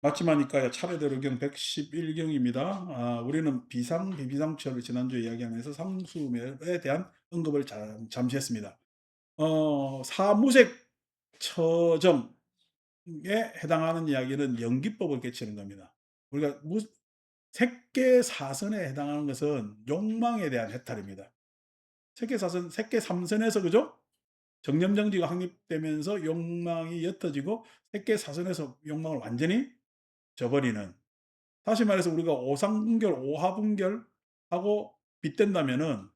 마침하니까요. 차례대로 경 111경입니다. 우리는 비상, 비비상처를 지난주에 이야기하면서 상수멸에 대한 언급을 잠시 했습니다. 사무색 처정에 해당하는 이야기는 연기법을 개치는 겁니다. 우리가 색계사선에 해당하는 것은 욕망에 대한 해탈입니다. 색계사선, 색계삼선에서 그죠? 정념정지가 확립되면서 욕망이 옅어지고 색계사선에서 욕망을 완전히 저버리는, 다시 말해서 우리가 오상분결, 오하분결하고 빗댄다면은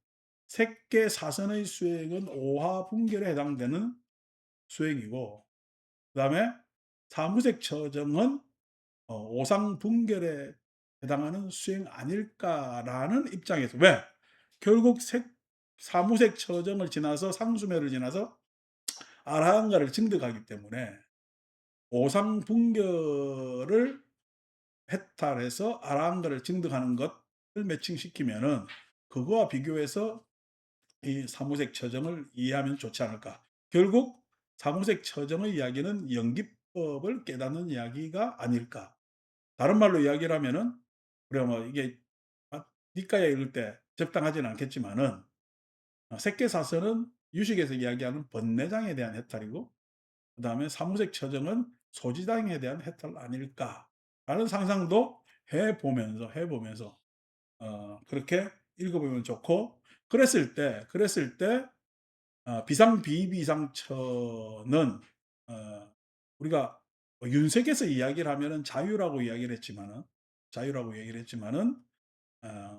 색계사선의 수행은 오하분결에 해당되는 수행이고, 그다음에 사무색 처정은 오상분결에 해당하는 수행 아닐까라는 입장에서, 왜? 결국 사무색 처정을 지나서 상수매를 지나서 아라한가를 증득하기 때문에 오상분결을 해탈해서 아라한가를 증득하는 것을 매칭시키면은 그거와 비교해서 이 사무색 처정을 이해하면 좋지 않을까. 결국 사무색 처정의 이야기는 연기법을 깨닫는 이야기가 아닐까. 다른 말로 이야기를 하면은, 우리가 뭐 이게 니까에 읽을 때 적당하지는 않겠지만은, 색계사설은 유식에서 이야기하는 번뇌장에 대한 해탈이고, 그 다음에 사무색 처정은 소지장에 대한 해탈 아닐까라는 상상도 해보면서 그렇게 읽어보면 좋고, 그랬을 때 비상 비비상처는 우리가 뭐 윤색에서 이야기를 하면은 자유라고 얘기를 했지만은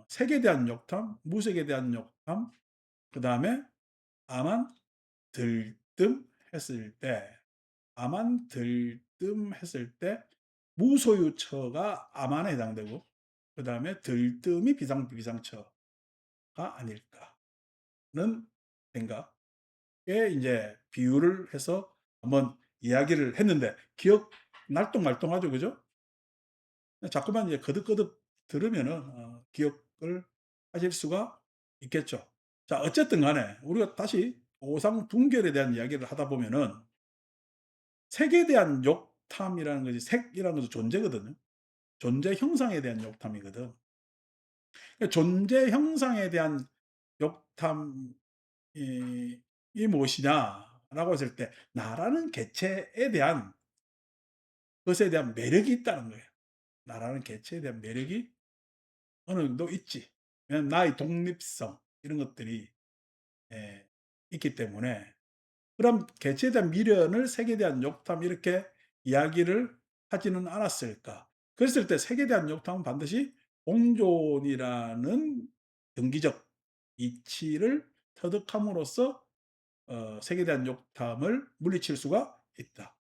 색에 대한 욕탐, 무색에 대한 욕탐, 그 다음에 아만 들뜸했을 때, 무소유처가 아만에 해당되고, 그 다음에 들뜸이 비상 비상처가 아닐까는 생각에 이제 비유를 해서 한번 이야기를 했는데, 기억 날똥말똥하죠, 그죠? 자꾸만 이제 거듭거듭 들으면은 기억을 하실 수가 있겠죠. 자, 어쨌든 간에 우리가 다시 오상 분결에 대한 이야기를 하다 보면은 색에 대한 욕탐이라는 것이, 색이라는 것도 존재거든요. 존재 형상에 대한 욕탐이거든. 그러니까 존재 형상에 대한 욕탐이 무엇이냐라고 했을 때, 나라는 개체에 대한 것에 대한 매력이 있다는 거예요. 나라는 개체에 대한 매력이 어느 정도 있지. 왜냐면 나의 독립성 이런 것들이 있기 때문에, 그럼 개체에 대한 미련을 색에 대한 욕탐 이렇게 이야기를 하지는 않았을까. 그랬을 때 색에 대한 욕탐은 반드시 공존이라는 경기적 이치를 터득함으로써 색에 대한 욕탐을 물리칠 수가 있다.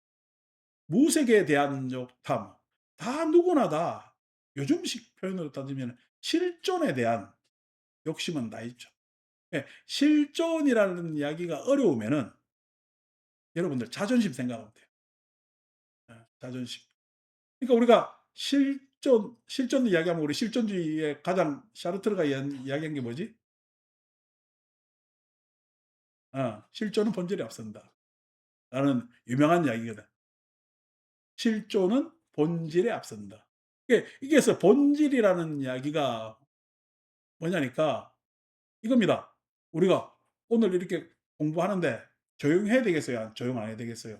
무색에 대한 욕탐, 다 누구나 다 요즘식 표현으로 따지면 실존에 대한 욕심은 다 있죠. 예, 실존이라는 이야기가 어려우면은 여러분들 자존심 생각하면 돼요. 자존심. 그러니까 우리가 실존 이야기하면, 우리 실존주의의 가장 샤르트르가 이야기한 게 뭐지? 실존은 본질에 앞선다. 라는 유명한 이야기거든. 실존은 본질에 앞선다. 이게서 본질이라는 이야기가 뭐냐니까 이겁니다. 우리가 오늘 이렇게 공부하는데 조용해야 되겠어요? 조용 안 해야 되겠어요?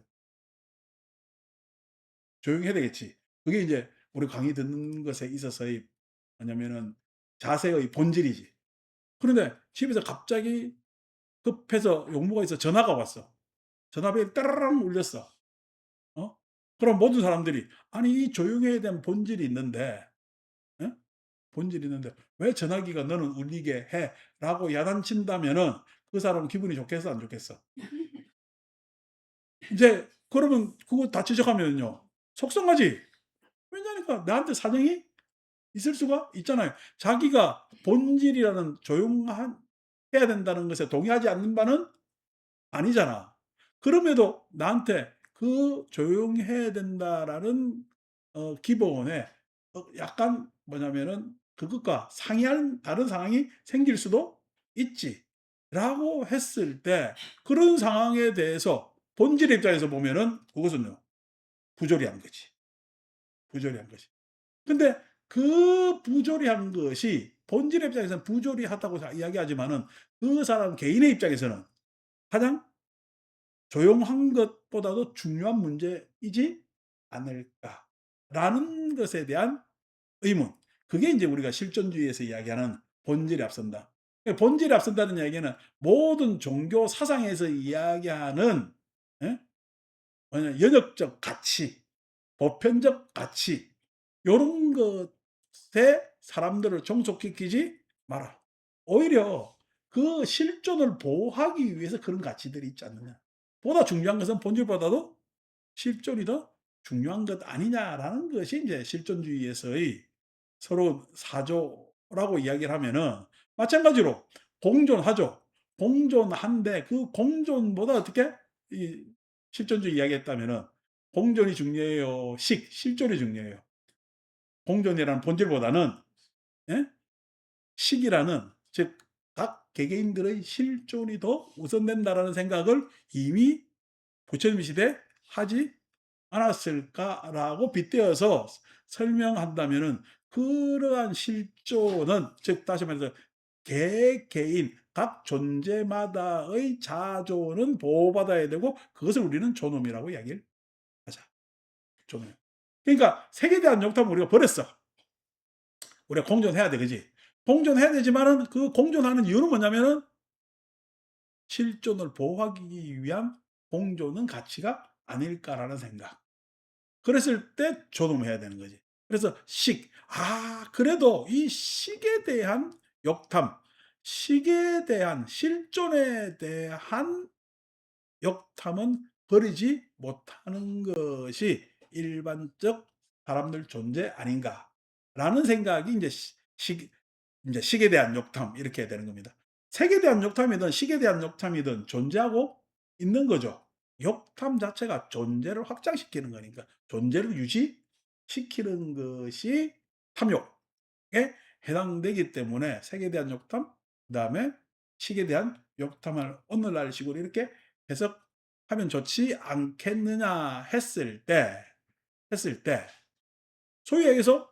조용해야 되겠지. 그게 이제 우리 강의 듣는 것에 있어서의 뭐냐면은 자세의 본질이지. 그런데 집에서 갑자기 급해서 용무가 있어 전화가 왔어. 전화벨이 따라랑 울렸어. 어? 그럼 모든 사람들이, 아니 이 조용해야 되는 본질이 있는데, 어? 본질이 있는데 왜 전화기가 너는 울리게 해? 라고 야단친다면은 그 사람은 기분이 좋겠어, 안 좋겠어? 이제 그러면 그거 다 지적하면요, 속상하지. 왜냐니까 나한테 사정이 있을 수가 있잖아요. 자기가 본질이라는 조용한 해야 된다는 것에 동의하지 않는 바는 아니잖아. 그럼에도 나한테 그 조용해야 된다라는 기본에 약간 뭐냐면은 그것과 상이한 다른 상황이 생길 수도 있지. 라고 했을 때, 그런 상황에 대해서 본질 입장에서 보면은 그것은요, 부조리한 거지. 부조리한 것이. 근데 그 부조리한 것이 본질의 입장에서는 부조리하다고 이야기하지만은 그 사람 개인의 입장에서는 가장 조용한 것보다도 중요한 문제이지 않을까라는 것에 대한 의문. 그게 이제 우리가 실존주의에서 이야기하는 본질이 앞선다. 본질이 앞선다는 이야기는 모든 종교 사상에서 이야기하는, 예? 뭐냐, 연역적 가치, 보편적 가치, 요런 것에 사람들을 종속시키지 마라. 오히려 그 실존을 보호하기 위해서 그런 가치들이 있지 않느냐. 보다 중요한 것은 본질보다도 실존이 더 중요한 것 아니냐라는 것이 이제 실존주의에서의 서로 사조라고 이야기를 하면은, 마찬가지로 공존하죠. 공존한데 그 공존보다 어떻게 이 실존주의 이야기했다면은 공존이 중요해요, 실존이 중요해요. 공존이라는 본질보다는, 예? 식이라는, 즉 각 개개인들의 실존이 더 우선된다라는 생각을 이미 부처님 시대에 하지 않았을까라고 빗대어서 설명한다면은, 그러한 실존은, 즉 다시 말해서 개개인 각 존재마다의 자존은 보호받아야 되고, 그것을 우리는 존엄이라고 이야기를 하자. 존엄. 그러니까 색에 대한 욕심을 우리가 버렸어. 우리가 공존해야 돼, 그지? 공존해야 되지만은 그 공존하는 이유는 뭐냐면은 실존을 보호하기 위한 공존은 가치가 아닐까라는 생각. 그랬을 때 존엄해야 되는 거지. 그래서 그래도 이 식에 대한 욕탐, 식에 대한 실존에 대한 욕탐은 버리지 못하는 것이 일반적 사람들 존재 아닌가라는 생각이 이제 이제 식에 대한 욕탐, 이렇게 되는 겁니다. 색에 대한 욕탐이든 식에 대한 욕탐이든 존재하고 있는 거죠. 욕탐 자체가 존재를 확장시키는 거니까, 존재를 유지시키는 것이 탐욕에 해당되기 때문에 색에 대한 욕탐, 그다음에 식에 대한 욕탐을 오늘날식으로 이렇게 해석하면 좋지 않겠느냐 했을 때 소위 얘기해서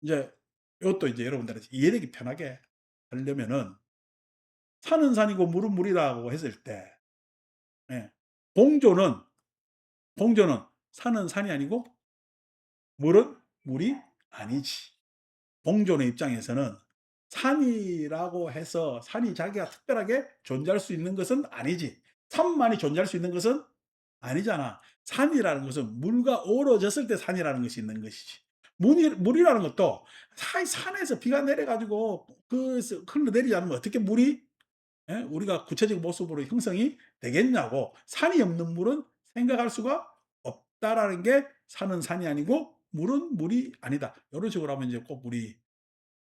이제 이것도 이제 여러분들한테 이해되기 편하게 하려면은, 산은 산이고 물은 물이라고 했을 때, 예, 공조는 산은 산이 아니고 물은 물이 아니지. 공존의 입장에서는 산이라고 해서 산이 자기가 특별하게 존재할 수 있는 것은 아니지. 산만이 존재할 수 있는 것은 아니잖아. 산이라는 것은 물과 어우러졌을 때 산이라는 것이 있는 것이지. 물이라는 것도 산에서 비가 내려가지고 흘러내리지 않으면 어떻게 물이, 예? 우리가 구체적 모습으로 형성이 되겠냐고. 산이 없는 물은 생각할 수가 없다라는 게, 산은 산이 아니고 물은 물이 아니다. 이런 식으로 하면 이제 꼭 우리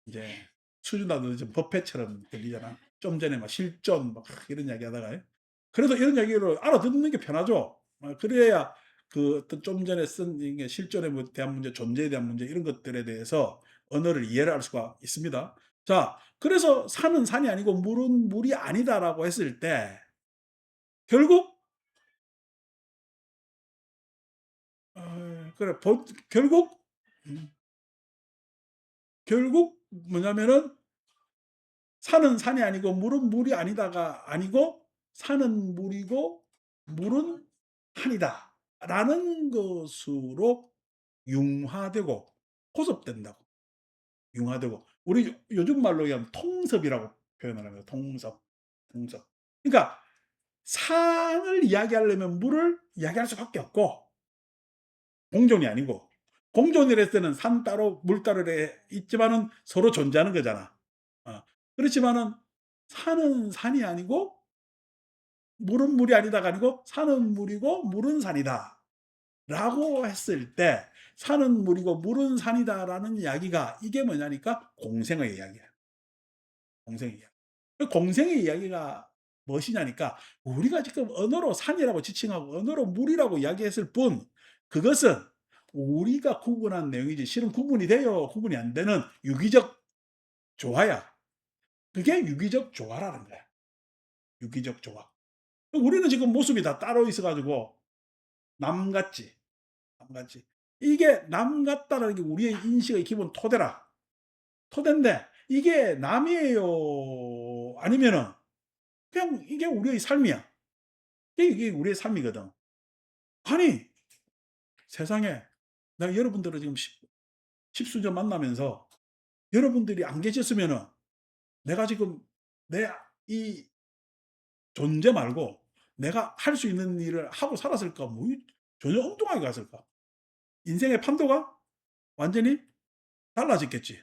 이제 수준화도 좀 법회처럼 들리잖아. 좀 전에 막 실존 막 이런 이야기 하다가, 그래도 이런 얘기를 알아듣는 게 편하죠. 그래야 그 어떤 좀 전에 쓴 이게 실존에 대한 문제, 존재에 대한 문제, 이런 것들에 대해서 언어를 이해를 할 수가 있습니다. 자, 그래서 산은 산이 아니고 물은 물이 아니다라고 했을 때, 결국 그래 결국 음, 결국 뭐냐면은 산은 산이 아니고 물은 물이 아니다가 아니고, 산은 물이고 물은 산이다라는 것으로 융화되고 포섭된다고. 융화되고, 우리 요즘 말로 얘기하면 통섭이라고 표현을 합니다. 통섭. 그러니까 산을 이야기하려면 물을 이야기할 수밖에 없고, 공존이 아니고, 공존이랬을 때는 산 따로 물 따로 있지만은 서로 존재하는 거잖아. 그렇지만은 산은 산이 아니고 물은 물이 아니다가 아니고, 산은 물이고 물은 산이다 라고 했을 때, 산은 물이고 물은 산이다라는 이야기가, 이게 뭐냐니까 공생의 이야기야. 공생의 이야기. 그 공생의 이야기가 무엇이냐니까, 우리가 지금 언어로 산이라고 지칭하고 언어로 물이라고 이야기했을 뿐, 그것은 우리가 구분한 내용이지 실은 구분이 돼요, 구분이 안 되는 유기적 조화야. 그게 유기적 조화라는 거야. 유기적 조화. 우리는 지금 모습이 다 따로 있어 가지고 남같지. 남같지. 이게 남 같다라는 게 우리의 인식의 기본 토대인데 이게 남이에요? 아니면은 그냥 이게 우리의 삶이야. 이게 우리의 삶이거든. 아니 세상에 내가 여러분들을 지금 십수년 만나면서 여러분들이 안 계셨으면은 내가 지금 내 이 존재 말고 내가 할 수 있는 일을 하고 살았을까? 뭐 전혀 엉뚱하게 갔을까? 인생의 판도가 완전히 달라졌겠지.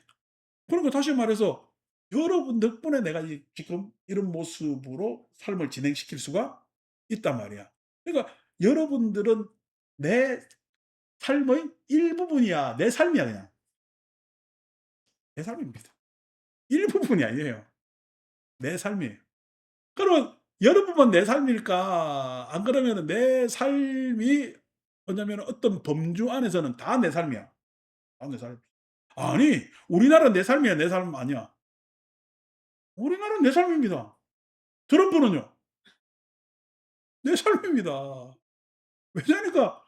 그러니까 다시 말해서 여러분 덕분에 내가 지금 이런 모습으로 삶을 진행시킬 수가 있단 말이야. 그러니까 여러분들은 내 삶의 일부분이야. 내 삶이야 그냥. 내 삶입니다. 일부분이 아니에요. 내 삶이에요. 그러면 여러분만 내 삶일까? 안 그러면은 내 삶이 뭐냐면 어떤 범주 안에서는 다 내 삶이야. 다 내 삶. 아니, 우리나라는 내 삶이야, 내 삶 아니야. 우리나라는 내 삶입니다. 트럼프는요? 내 삶입니다. 왜냐니까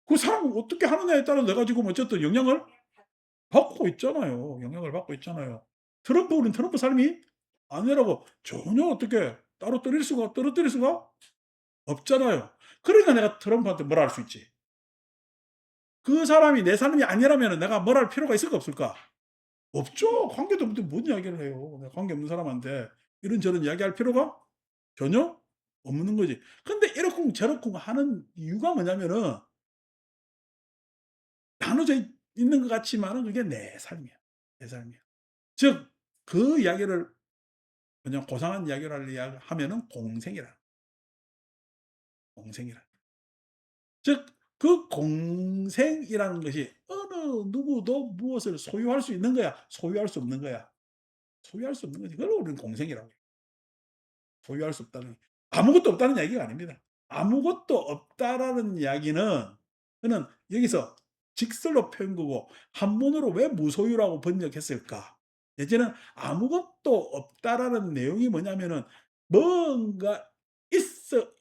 그 사람을 어떻게 하느냐에 따라 내가 지금 어쨌든 영향을 받고 있잖아요. 영향을 받고 있잖아요. 트럼프는 트럼프 삶이 아니라고 전혀 어떻게 따로 떨어뜨릴 수가 없잖아요. 그러니까 내가 트럼프한테 뭐라 할 수 있지. 그 사람이 내 삶이 아니라면 내가 뭘 할 필요가 있을까 없을까? 없죠. 관계도 없는데 뭔 이야기를 해요. 내가 관계 없는 사람한테 이런저런 이야기할 필요가 전혀 없는 거지. 근데 이러쿵 저러쿵 하는 이유가 뭐냐면은 나눠져 있는 것 같지만은 그게 내 삶이야. 내 삶이야. 즉 그 이야기를 그냥 고상한 이야기를 하면은 공생이라. 즉 그 공생이라는 것이 어느 누구도 무엇을 소유할 수 있는 거야. 소유할 수 없는 거야. 소유할 수 없는 거지. 그걸 우리는 공생이라고 해요. 소유할 수 없다는 아무것도 없다는 이야기가 아닙니다. 아무것도 없다라는 이야기는 그는 여기서 직설로 표현 거고 한문으로 왜 무소유라고 번역했을까? 내지는 아무것도 없다라는 내용이 뭐냐면은 뭔가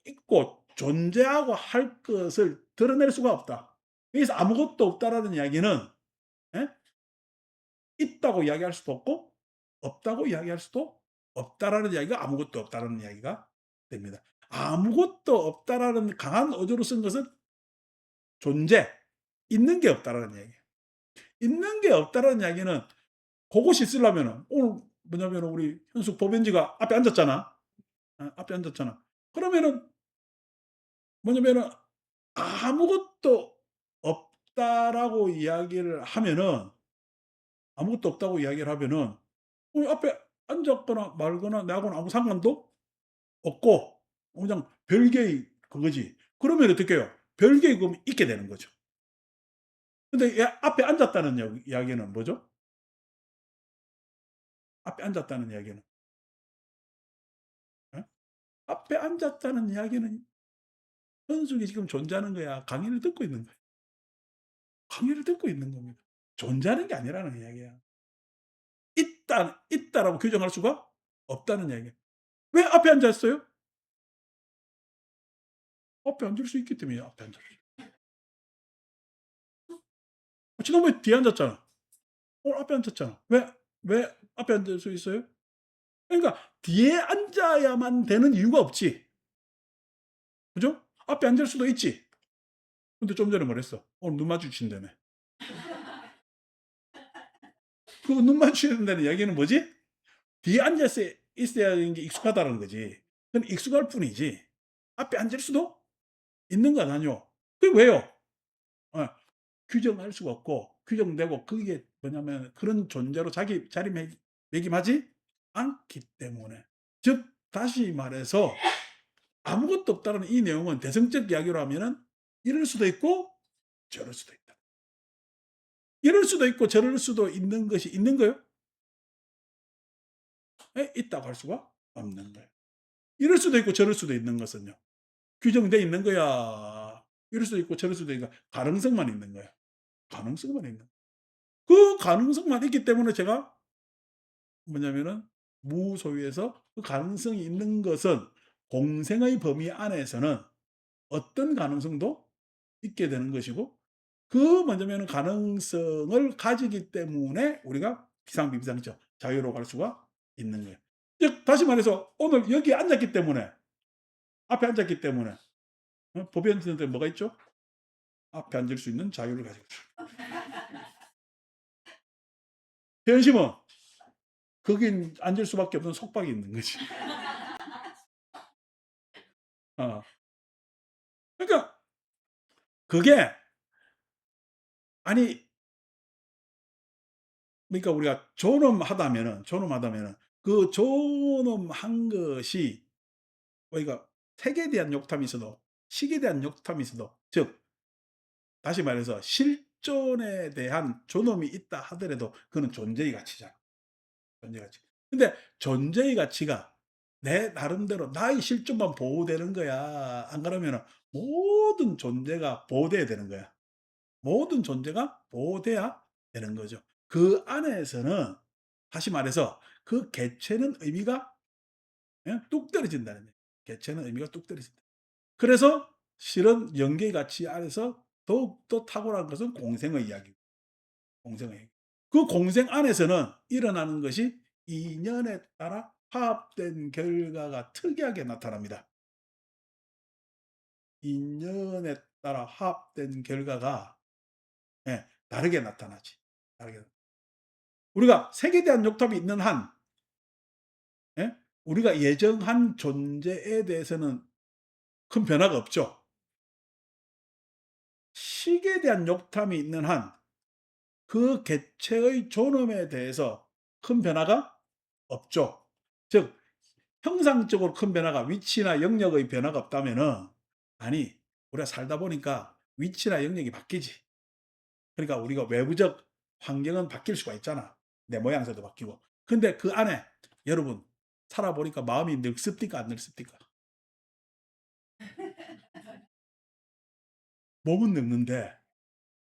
있고 존재하고 할 것을 드러낼 수가 없다. 여기서 아무것도 없다라는 이야기는 예? 있다고 이야기할 수도 없고 없다고 이야기할 수도 없다라는 이야기가 아무것도 없다라는 이야기가 됩니다. 아무것도 없다라는 강한 어조로 쓴 것은 존재, 있는 게 없다라는 이야기예요. 있는 게 없다라는 이야기는 그것이 쓰려면은 오늘 뭐냐면은 우리 현숙 법연지가 앞에 앉았잖아. 앞에 앉았잖아. 그러면은 뭐냐면은 아무것도 없다라고 이야기를 하면은 아무것도 없다고 이야기를 하면은 앞에 앉았거나 말거나 나하고는 아무 상관도 없고 그냥 별개의 그거지. 그러면 어떻게 해요? 별개의 그럼 있게 되는 거죠. 근데 앞에 앉았다는 이야기는 뭐죠? 앞에 앉았다는 이야기는 예? 앞에 앉았다는 이야기는 현숙이 지금 존재하는 거야. 강의를 듣고 있는 거야. 강의를 듣고 있는 겁니다. 존재하는 게 아니라는 이야기야. 있다라고 규정할 수가 없다는 이야기야. 왜 앞에 앉아 있어요? 앞에 앉을 수 있기 때문에 앞에 앉아 있어요. 지난번에 뒤에 앉았잖아. 오늘 앞에 앉았잖아. 왜 앞에 앉을 수 있어요? 그러니까 뒤에 앉아야만 되는 이유가 없지. 그죠? 앞에 앉을 수도 있지. 근데 좀 전에 뭐랬어? 오늘 눈 마주친다며. 그 눈 마주친다는 이야기는 뭐지? 뒤에 앉아 있어야 하는 게 익숙하다는 거지. 그건 익숙할 뿐이지. 앞에 앉을 수도 있는 건 아니요. 그게 왜요? 어, 규정할 수가 없고, 규정되고, 그게 뭐냐면 그런 존재로 자기 자리매김하지 않기 때문에. 즉, 다시 말해서 아무것도 없다는 이 내용은 대성적 이야기로 하면은 이럴 수도 있고 저럴 수도 있다. 이럴 수도 있고 저럴 수도 있는 것이 있는 거예요? 예, 있다고 할 수가 없는 거예요. 이럴 수도 있고 저럴 수도 있는 것은요. 규정돼 있는 거야. 이럴 수도 있고 저럴 수도 있는 거야. 가능성만 있는 거야. 가능성만 있는 거야. 그 가능성만 있기 때문에 제가 뭐냐면은 무소유에서 그 가능성이 있는 것은 공생의 범위 안에서는 어떤 가능성도 있게 되는 것이고 그 뭐냐면은 가능성을 가지기 때문에 우리가 비상비비상적 자유로 갈 수가 있는 거예요. 즉 다시 말해서 오늘 여기에 앉았기 때문에, 앞에 앉았기 때문에 법원한테 뭐가 있죠? 앞에 앉을 수 있는 자유를 가지고 있다. 변심은 거긴 앉을 수밖에 없는 속박이 있는 거지. 어. 그러니까 그게 아니 그러니까 우리가 존엄하다면은 그 존엄한 것이 우리가 색에 대한 욕탐이 있어도 식에 대한 욕탐이 있어도 즉 다시 말해서 실존에 대한 존엄이 있다 하더라도 그거는 존재의 가치잖아. 존재의 가치. 근데 존재의 가치가 내 나름대로 나의 실존만 보호되는 거야. 안 그러면은 모든 존재가 보호돼야 되는 거야. 모든 존재가 보호돼야 되는 거죠. 그 안에서는 다시 말해서 그 개체는 의미가 뚝 떨어진다는 얘기예요. 개체는 의미가 뚝 떨어진다. 그래서 실은 영계의 가치 안에서 더욱더 탁월한 것은 공생의 이야기고, 공생의 이야기. 그 공생 안에서는 일어나는 것이 인연에 따라 화합된 결과가 특이하게 나타납니다. 인연에 따라 화합된 결과가 다르게 나타나지. 다르게. 우리가 색에 대한 욕심이 있는 한, 예? 우리가 예정한 존재에 대해서는 큰 변화가 없죠. 식에 대한 욕심이 있는 한, 그 개체의 존엄에 대해서 큰 변화가 없죠. 즉 형상적으로 큰 변화가 위치나 영역의 변화가 없다면은 아니 우리가 살다 보니까 위치나 영역이 바뀌지. 그러니까 우리가 외부적 환경은 바뀔 수가 있잖아. 내 모양새도 바뀌고. 근데 그 안에 여러분 살아보니까 마음이 늙습니까 안 늙습니까? 몸은 늙는데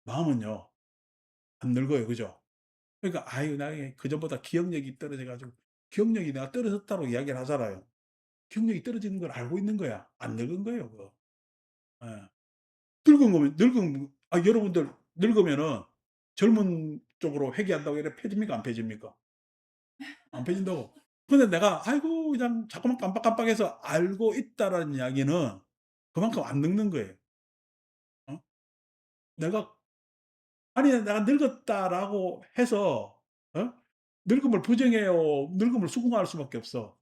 마음은요 안 늙어요. 그죠? 그러니까 아유 나 그전보다 기억력이 떨어져 가지고 기억력이 내가 떨어졌다고 이야기를 하잖아요. 기억력이 떨어지는 걸 알고 있는 거야. 안 늙은 거예요 그거. 예. 늙은 거면 늙은 여러분들 늙으면은 젊은 쪽으로 회귀한다고 이래 펴집니까 안 펴집니까? 안 펴진다고. 근데 내가 아이고 그냥 자꾸만 깜빡깜빡해서 알고 있다라는 이야기는 그만큼 안 늙는 거예요. 어? 내가 아니 내가 늙었다라고 해서 늙음을 부정해요. 늙음을 수긍할 수밖에 없어.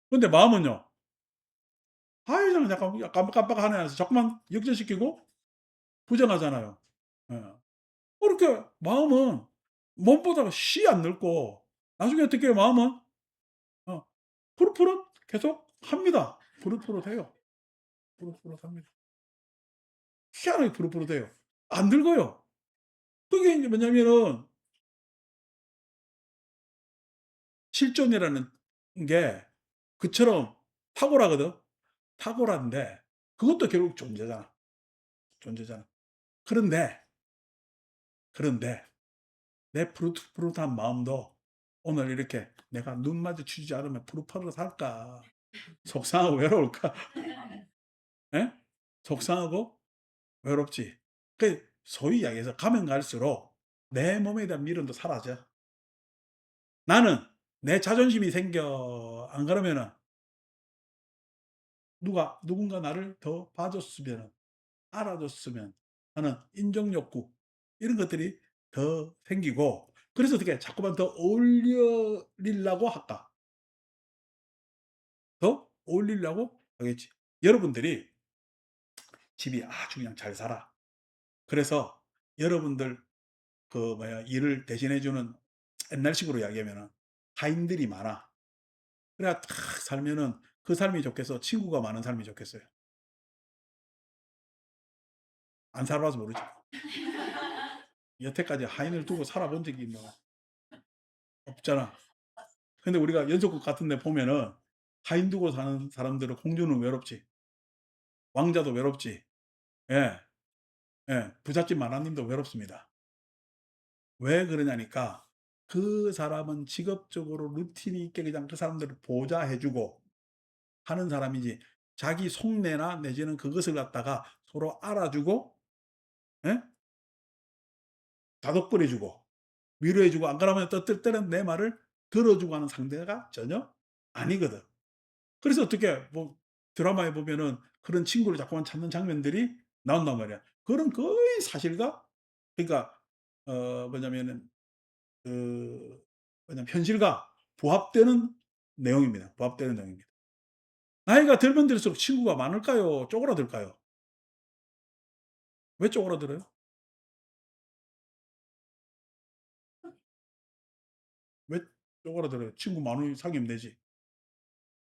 근데 마음은요. 아유 그냥 잠깐 깜빡깜빡하네 해서 자꾸만 역전시키고 부정하잖아요. 예. 그렇게 마음은 몸보다 씨 안 늙고 나중에 어떻게 해요 마음은? 어 푸릇푸릇 계속 합니다. 푸릇푸릇해요. 푸릇푸릇합니다. 희한하게 푸릇푸릇해요. 안 늙어요. 그게 인제 뭐냐면은 실존이라는 게 그처럼 탁월하거든. 탁월한데 그것도 결국 존재잖아. 존재잖아. 그런데, 그런데 내 푸릇푸릇한 마음도 오늘 이렇게 내가 눈 마주치지 않으면 푸릇푸릇할까? 속상하고 외로울까? 예? 속상하고 외롭지. 그 소위 이야기해서 가면 갈수록 내 몸에 대한 미련도 사라져. 나는 내 자존심이 생겨. 안 그러면은 누군가 나를 더 봐줬으면, 알아줬으면 하는 인정 욕구 이런 것들이 더 생기고 그래서 어떻게 자꾸만 더 어울리려고 할까? 더 어울리려고 하겠지. 여러분들이 집이 아주 그냥 잘 살아. 그래서 여러분들 그 뭐야 일을 대신해 주는 옛날식으로 이야기하면은 하인들이 많아. 그래야 탁 살면은 그 삶이 좋겠어? 친구가 많은 삶이 좋겠어요? 안 살아봐서 모르지. 여태까지 하인을 두고 살아본 적이 뭐 없잖아. 근데 우리가 연속극 같은 데 보면은 하인 두고 사는 사람들은 공주는 외롭지. 왕자도 외롭지. 예. 예. 부잣집 마나님도 외롭습니다. 왜 그러냐니까 그 사람은 직업적으로 루틴이 있게 그냥 그 사람들을 보좌해 주고 하는 사람이지 자기 속내나 내지는 그것을 갖다가 서로 알아주고 예? 다독거려 주고 위로해 주고 안 그러면 또 때는 내 말을 들어주고 하는 상대가 전혀 아니거든. 그래서 어떻게 뭐 드라마에 보면은 그런 친구를 자꾸만 찾는 장면들이 나온단 말이야. 그런 거의 사실과 그러니까 뭐냐면은 뭐냐면 현실과 부합되는 내용입니다. 부합되는 내용입니다. 나이가 들면 들수록 친구가 많을까요? 쪼그라들까요? 왜 쪼그라들어요? 왜 쪼그라들어요? 친구 많으면 사귀면 되지.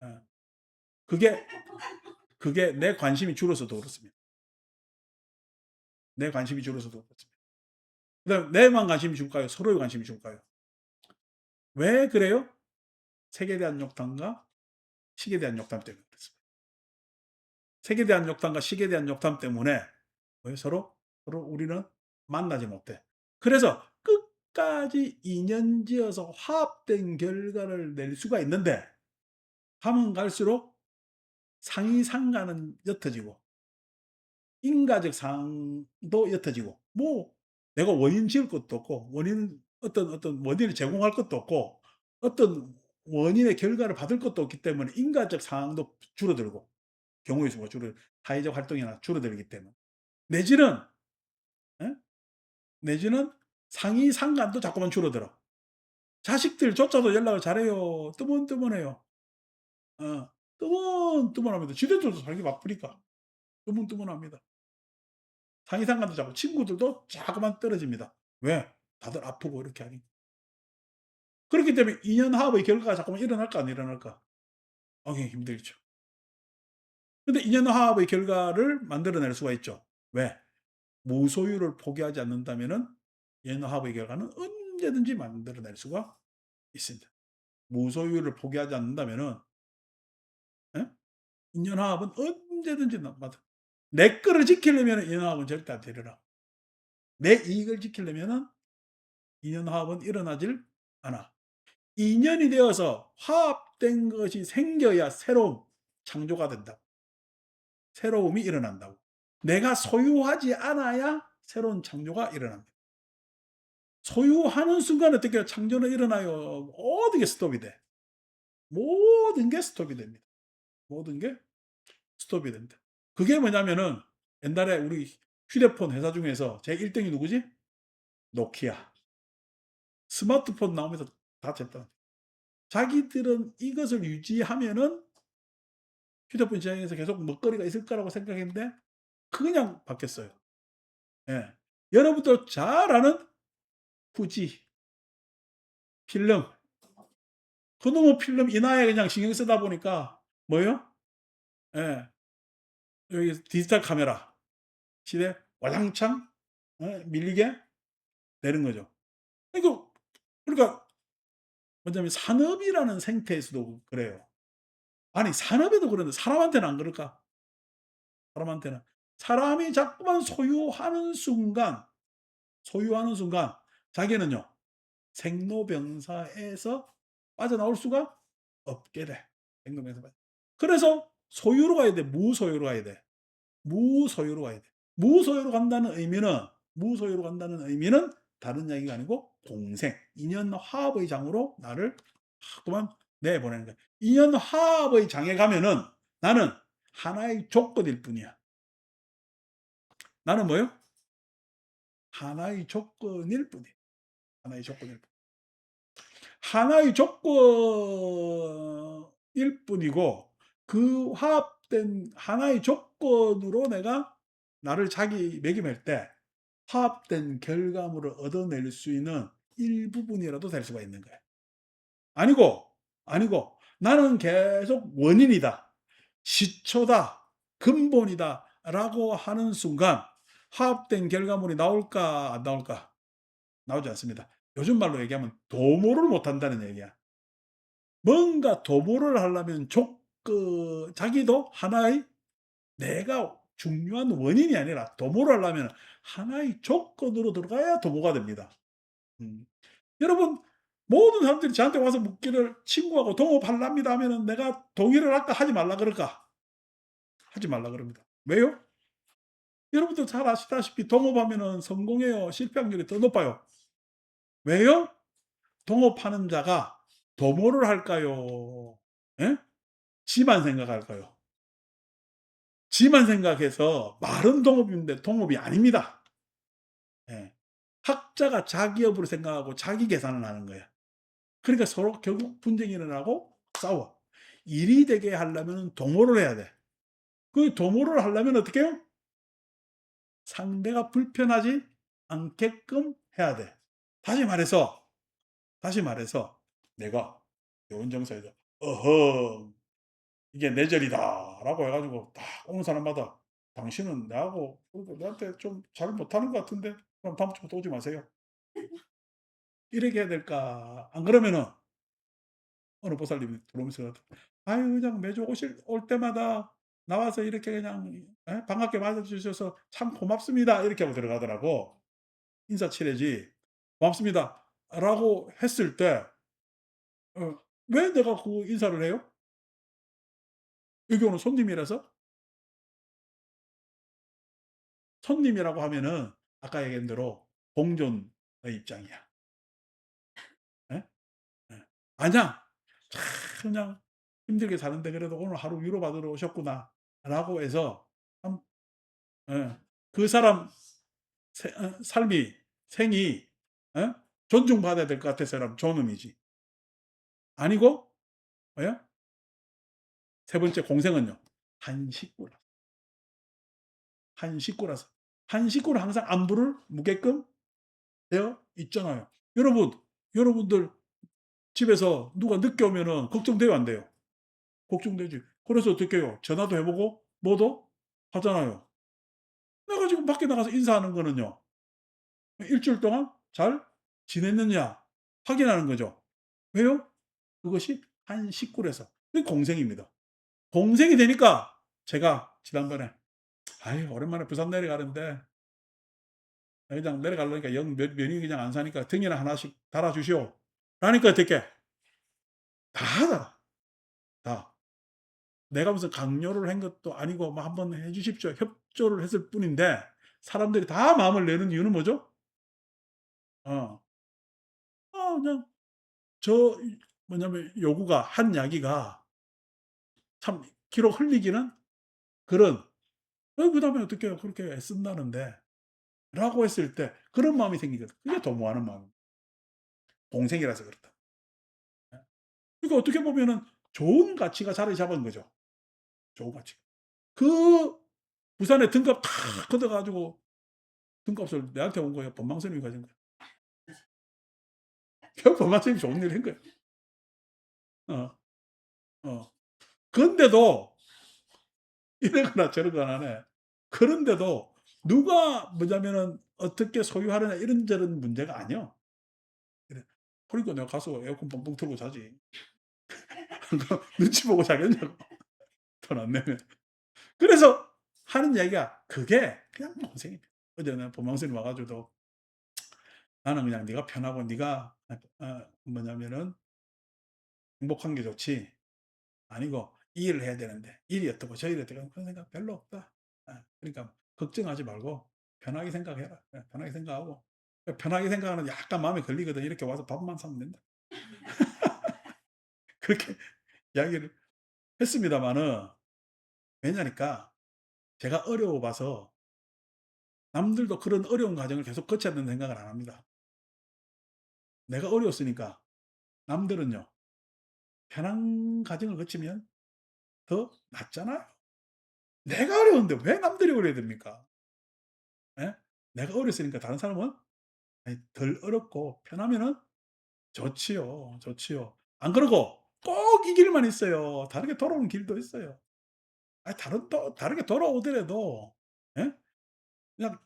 예. 그게 그게 내 관심이 줄어서도 그렇습니다. 내 관심이 줄어서도 그렇습니다. 그다음에 내만 관심이 줄까요? 서로의 관심이 줄까요? 왜 그래요? 색에 대한 욕탕과 식에 대한 욕탕 때문에 그렇습니다. 색에 대한 욕탕과 식에 대한 욕탕 때문에 왜 서로 우리는 만나지 못해. 그래서 끝까지 인연지어서 화합된 결과를 낼 수가 있는데 가면 갈수록 상이상가는 옅어지고 인과적 상도 옅어지고 뭐 내가 원인 지을 것도 없고 원인 어떤 원인을 제공할 것도 없고 어떤 원인의 결과를 받을 것도 없기 때문에 인과적 상황도 줄어들고 경우의 수가 사회적 활동이나 줄어들기 때문에 내지는 예? 내지는 상이 상관도 자꾸만 줄어들어. 자식들조차도 연락을 잘해요. 뜨문뜨문해요. 뜨문뜨문합니다. 지들도 살기 바쁘니까 뜨문뜨문합니다. 상이 상관도 자꾸 친구들도 자꾸만 떨어집니다. 왜? 다들 아프고 이렇게 하니까. 그렇기 때문에 인연화합의 결과가 자꾸만 일어날까 안 일어날까? 굉장히 힘들죠. 근데 인연화합의 결과를 만들어낼 수가 있죠. 왜? 무소유를 포기하지 않는다면은 인연화합의 결과는 언제든지 만들어낼 수가 있습니다. 무소유를 포기하지 않는다면은 예? 인연화합은 언제든지 맞아. 내 거를 지키려면 인연화합은 절대 안 되리라. 내 이익을 지키려면은 인연화합은 일어나질 않아. 인연이 되어서 화합된 것이 생겨야 새로운 창조가 된다. 새로움이 일어난다고. 내가 소유하지 않아야 새로운 창조가 일어납니다. 소유하는 순간 어떻게 창조는 일어나요? 모든 게 스톱이 돼. 모든 게 스톱이 됩니다. 모든 게 스톱이 됩니다. 그게 뭐냐면은 옛날에 우리 휴대폰 회사 중에서 제 1등이 누구지? 노키아. 스마트폰 나오면서 다 됐다. 자기들은 이것을 유지하면은 휴대폰 시장에서 계속 먹거리가 있을 거라고 생각했는데 그냥 바뀌었어요. 예. 여러분도 잘 아는 후지 필름. 그놈의 필름 인화에 그냥 신경 쓰다 보니까 뭐예요? 예. 여기 디지털 카메라 시대 와장창 밀리게 되는 거죠. 그러니까 그러니까 뭐냐면 산업이라는 생태에서도 그래요. 아니 산업에도 그런데 사람한테는 안 그럴까? 사람한테는. 사람이 자꾸만 소유하는 순간 자기는요. 생로병사에서 빠져나올 수가 없게 돼. 생로병사 빠져. 그래서 소유로 가야 돼. 무소유로 가야 돼. 무소유로 가야 돼. 무소유로 간다는 의미는 다른 이야기가 아니고 공생, 인연 화합의 장으로 나를 자꾸만 내보내는 거야. 인연 화합의 장에 가면은 나는 하나의 조건일 뿐이야. 나는 뭐요? 하나의 조건일 뿐이야. 하나의 조건일 뿐. 하나의 조건일 뿐이고 그 화합된 하나의 조건으로 내가 나를 자기 매김할 때 화합된 결과물을 얻어낼 수 있는 일부분이라도 될 수가 있는 거예요. 아니고, 아니고, 나는 계속 원인이다, 시초다, 근본이다, 라고 하는 순간 화합된 결과물이 나올까, 안 나올까? 나오지 않습니다. 요즘 말로 얘기하면 도모를 못 한다는 얘기야. 뭔가 도모를 하려면 자기도 하나의 내가 중요한 원인이 아니라 도모를 하려면 하나의 조건으로 들어가야 도모가 됩니다. 음. 여러분 모든 사람들이 저한테 와서 묻기를 친구하고 동업하랍니다 하면은 내가 동의를 할까 하지 말라 그럴까? 하지 말라 그럽니다. 왜요? 여러분도 잘 아시다시피 동업하면은 성공해요. 실패 확률이 더 높아요. 왜요? 동업하는 자가 더 뭐를 할까요? 예? 지만 생각할까요? 지만 생각해서 말은 동업인데 동업이 아닙니다. 예. 각자가 자기 업으로 생각하고 자기 계산을 하는 거야. 그러니까 서로 결국 분쟁이 일어나고 싸워. 일이 되게 하려면 동호를 해야 돼. 그 동호를 하려면 어떻게 해요? 상대가 불편하지 않게끔 해야 돼. 다시 말해서, 다시 말해서 내가 요원정사에서 "어허 이게 내 절이다."라고 해 가지고 딱 오는 사람마다 "당신은 나하고 그래도 나한테 좀 잘 못하는 것 같은데 그럼 다음부터 오지 마세요." 이렇게 해야 될까? 안 그러면은 어느 보살님이 들어오면서 "아유 그냥 매주 올 때마다 나와서 이렇게 그냥 예 반갑게 맞아 주셔서 참 고맙습니다." 이렇게 하고 들어가더라고. 인사치레지 "고맙습니다."라고 했을 때 왜 내가 그 인사를 해요? 여기 오는 손님이라서? 손님이라고 하면은 아까 얘기한 대로 공존의 입장이야. 예? 예. "아니야. 참 그냥 힘들게 사는데 그래도 오늘 하루 위로받으러 오셨구나."라고 해서 참 예 그 사람 삶이 생이 예 존중받아야 될 것 같아서라면 좋은 의미지. 아니고 예 세 번째 공생은요. 한 식구라 한 식구라서. 한 식구를 항상 안부를 묻게끔 되어 있잖아요. 여러분들 집에서 누가 늦게 오면은 걱정돼요 안 돼요? 걱정되지. 그래서 어떻게 해요? 전화도 해 보고 뭐도 하잖아요. 내가 지금 밖에 나가서 인사하는 거는요. 일주일 동안 잘 지냈느냐 확인하는 거죠. 왜요? 그것이 한 식구라서. 그게 공생입니다. 공생이 되니까 제가 지난번에 "아유 오랜만에 부산 내려가는데 그냥 내려가려니까 영 면이 그냥 안 사니까 등에나 하나씩 달아 주시오." 라니까 어떻게 다 하더라. 다. 내가 무슨 강요를 한 것도 아니고 뭐 "한번 해 주십시오." 협조를 했을 뿐인데 사람들이 다 마음을 내는 이유는 뭐죠? 어. 그냥 저 이 뭐냐면 요구가 한 이야기가 참 기록 흘리기는 그런 그다음에 어떡해요. 그렇게 애쓴다는데." 라고 했을 때 그런 마음이 생기거든. 그게 도모하는 마음. 동생이라서 그렇다. 예. 그러니까 어떻게 보면은 좋은 가치가 자리 잡은 거죠. 좋은 가치. 그 부산에 등갑 탁 걷어 가지고 등값을 내한테 온 거예요. 본망스님이 가진 거야. 결국 본망스님이 좋은 일을 한 거야. 어. 어. 그런데도 이러거나 저러거나 하네. 그런데도 누가 뭐냐면은 어떻게 소유하느냐 이런저런 문제가 아니야. 그래. 그러니까 내가 가서 에어컨 뻥뻥 틀고 자지. 그거 눈치 보고 자겠냐고 돈 안 내면. 그래서 하는 이야기가 그게 그냥 동생입니다. 어제 내가 본망스님 와 가지고도 "나는 그냥 네가 편하고 네가 뭐냐면은 행복한 게 좋지 아니고 이 일을 해야 되는데 일이 어떻고 저 일이 어떻고 그런 생각 별로 없다. 그러니까 걱정하지 말고 편하게 생각해라. 편하게 생각하고 편하게 생각하는 약간 마음에 걸리거든. 이렇게 와서 밥만 사면 된다. 그렇게 이야기를 했습니다마는 왜냐니까 제가 어려워 봐서 남들도 그런 어려운 과정을 계속 거쳐야 된다는 생각을 안 합니다. 내가 어려웠으니까 남들은요 편한 과정을 거치면 더 낫잖아요. 내가 어려운데 왜 남들이 어려야 됩니까? 예? 내가 어렸으니까 다른 사람은 아이 덜 어렵고 편하면은 좋지요. 좋지요. 안 그러고 꼭 이 길만 있어요. 다르게 돌아오는 길도 있어요. 다른 또 다르게 돌아오더라도 예? 그냥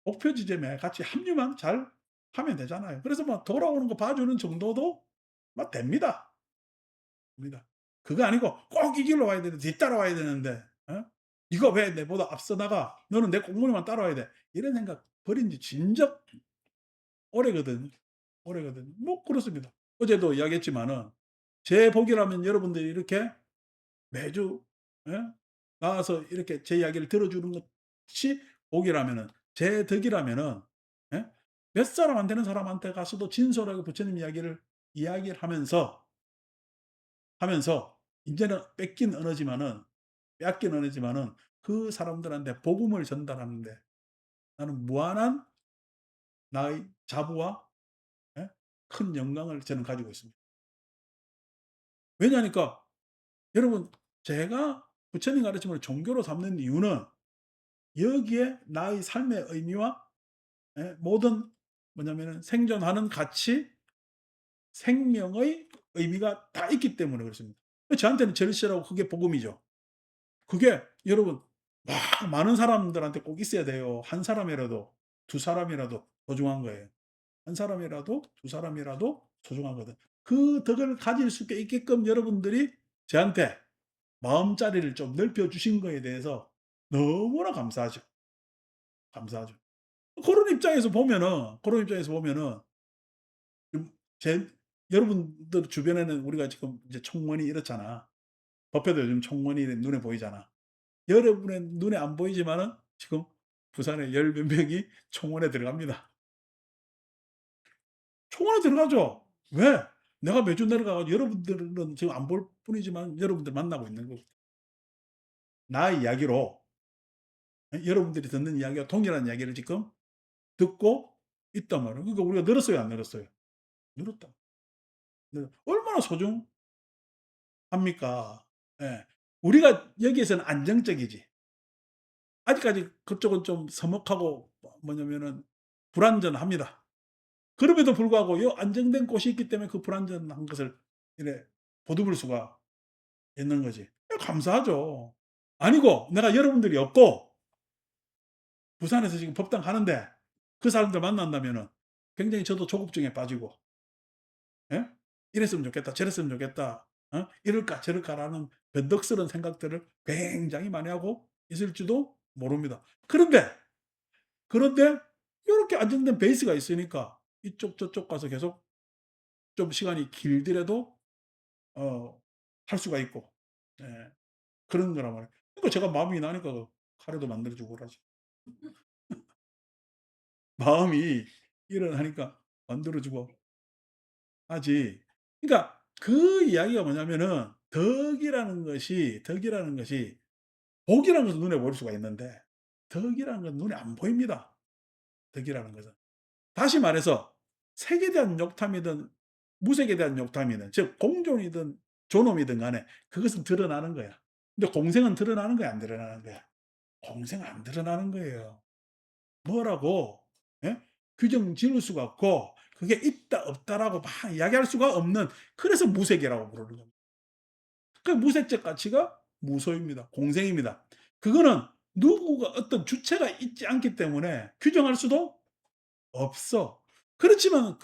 목표 지점에 같이 합류만 잘 하면 되잖아요. 그래서 뭐 돌아오는 거 봐주는 정도도 뭐 됩니다. 됩니다. 그거 아니고 꼭 이 길로 와야 되는데 뒤따라와야 되는데 어? '네가 왜 내보다 앞서 나가? 너는 내 꽁무니만 따라와야 돼.' 이런 생각 버린 지 진작 오래거든요. 오래거든요. 뭐 그렇습니다. 어제도 이야기했지만은 제 복이라면 여러분들이 이렇게 매주 예? 나와서 이렇게 제 이야기를 들어주는 것이 복이라면은 제 덕이라면은 예? 몇 사람 안 되는 사람한테 가서도 진솔하게 부처님 이야기를 하면서 인제는 뺏긴 언어지만은 빼앗긴 언어지만은 그 사람들한테 복음을 전달하는 데 나는 무한한 나의 자부와 예? 큰 영광을 저는 가지고 있습니다. 왜냐하니까 여러분 제가 부처님 가르침을 종교로 삼는 이유는 여기에 나의 삶의 의미와 예 모든 뭐냐면은 생존하는 가치, 생명의 의미가 다 있기 때문에 그렇습니다. 저한테는 절실하고 그게 복음이죠. 그게 여러분 많은 사람들한테 꼭 있어야 돼요. 한 사람이라도 두 사람이라도 소중한 거예요. 한 사람이라도 두 사람이라도 소중하거든. 그 덕을 가질 수 있게끔 여러분들이 저한테 마음자리를 좀 넓혀 주신 거에 대해서 너무나 감사하죠. 감사하죠. 그런 입장에서 보면은 좀 제 여러분들 주변에는 우리가 지금 이제 총무원이 이렇잖아. 법회도 요즘 총무원이 눈에 보이잖아. 여러분의 눈에 안 보이지만은 지금 부산에 열 몇 명이 총원에 들어갑니다. 총원에 들어가죠. 왜? 내가 매주 내려가 가지고 여러분들은 지금 안 볼 뿐이지만 여러분들 만나고 있는 거거든. 나의 이야기로 여러분들이 듣는 이야기와 동일한 이야기를 지금 듣고 있단 말이에요. 그러니까 우리가 늘었어요, 안 늘었어요? 늘었다. 얼마나 소중합니까? 예. 우리가 여기에서는 안정적이지. 아직까지 그쪽은 좀 서먹하고 뭐냐면은 불안전합니다. 그럼에도 불구하고 요 안정된 곳이 있기 때문에 그 불안전한 것을 이래 보듬을 수가 있는 거지. 감사하죠. 아니고 내가 여러분들이 없고 부산에서 지금 법당 하는데 그 사람들 만난다면은 굉장히 저도 조급증에 빠지고 예? '이랬으면 좋겠다. 저랬으면 좋겠다. 이럴까 저럴까.'라는 변덕스러운 생각들을 굉장히 많이 하고 있을지도 모릅니다. 그런데 요렇게 안정된 베이스가 있으니까 이쪽 저쪽 가서 계속 좀 시간이 길더라도 어 할 수가 있고 예 그런 거란 말이에요. 그러니까 제가 마음이 나니까 카레도 만들어 주고 그러지. 마음이 일어나니까 만들어 주고 하지. 그러니까 그 이야기가 뭐냐면은 덕이라는 것이 복이라는 것은 눈에 보일 수가 있는데 덕이라는 건 눈에 안 보입니다. 덕이라는 것은. 다시 말해서 색에 대한 욕탐이든 무색에 대한 욕탐이든 즉 공존이든 존엄이든 간에 그것은 드러나는 거야. 근데 공생은 드러나는 거야, 안 드러나는 거야? 공생은 안 드러나는 거예요. 뭐라고 예? 규정 지을 수가 없고 그게 있다 없다라고 막 이야기할 수가 없는 그래서 무색이라고 부르는 겁니다. 그 무색적 가치가 무소입니다. 공생입니다. 그거는 누구가 어떤 주체가 있지 않기 때문에 규정할 수도 없어. 그렇지만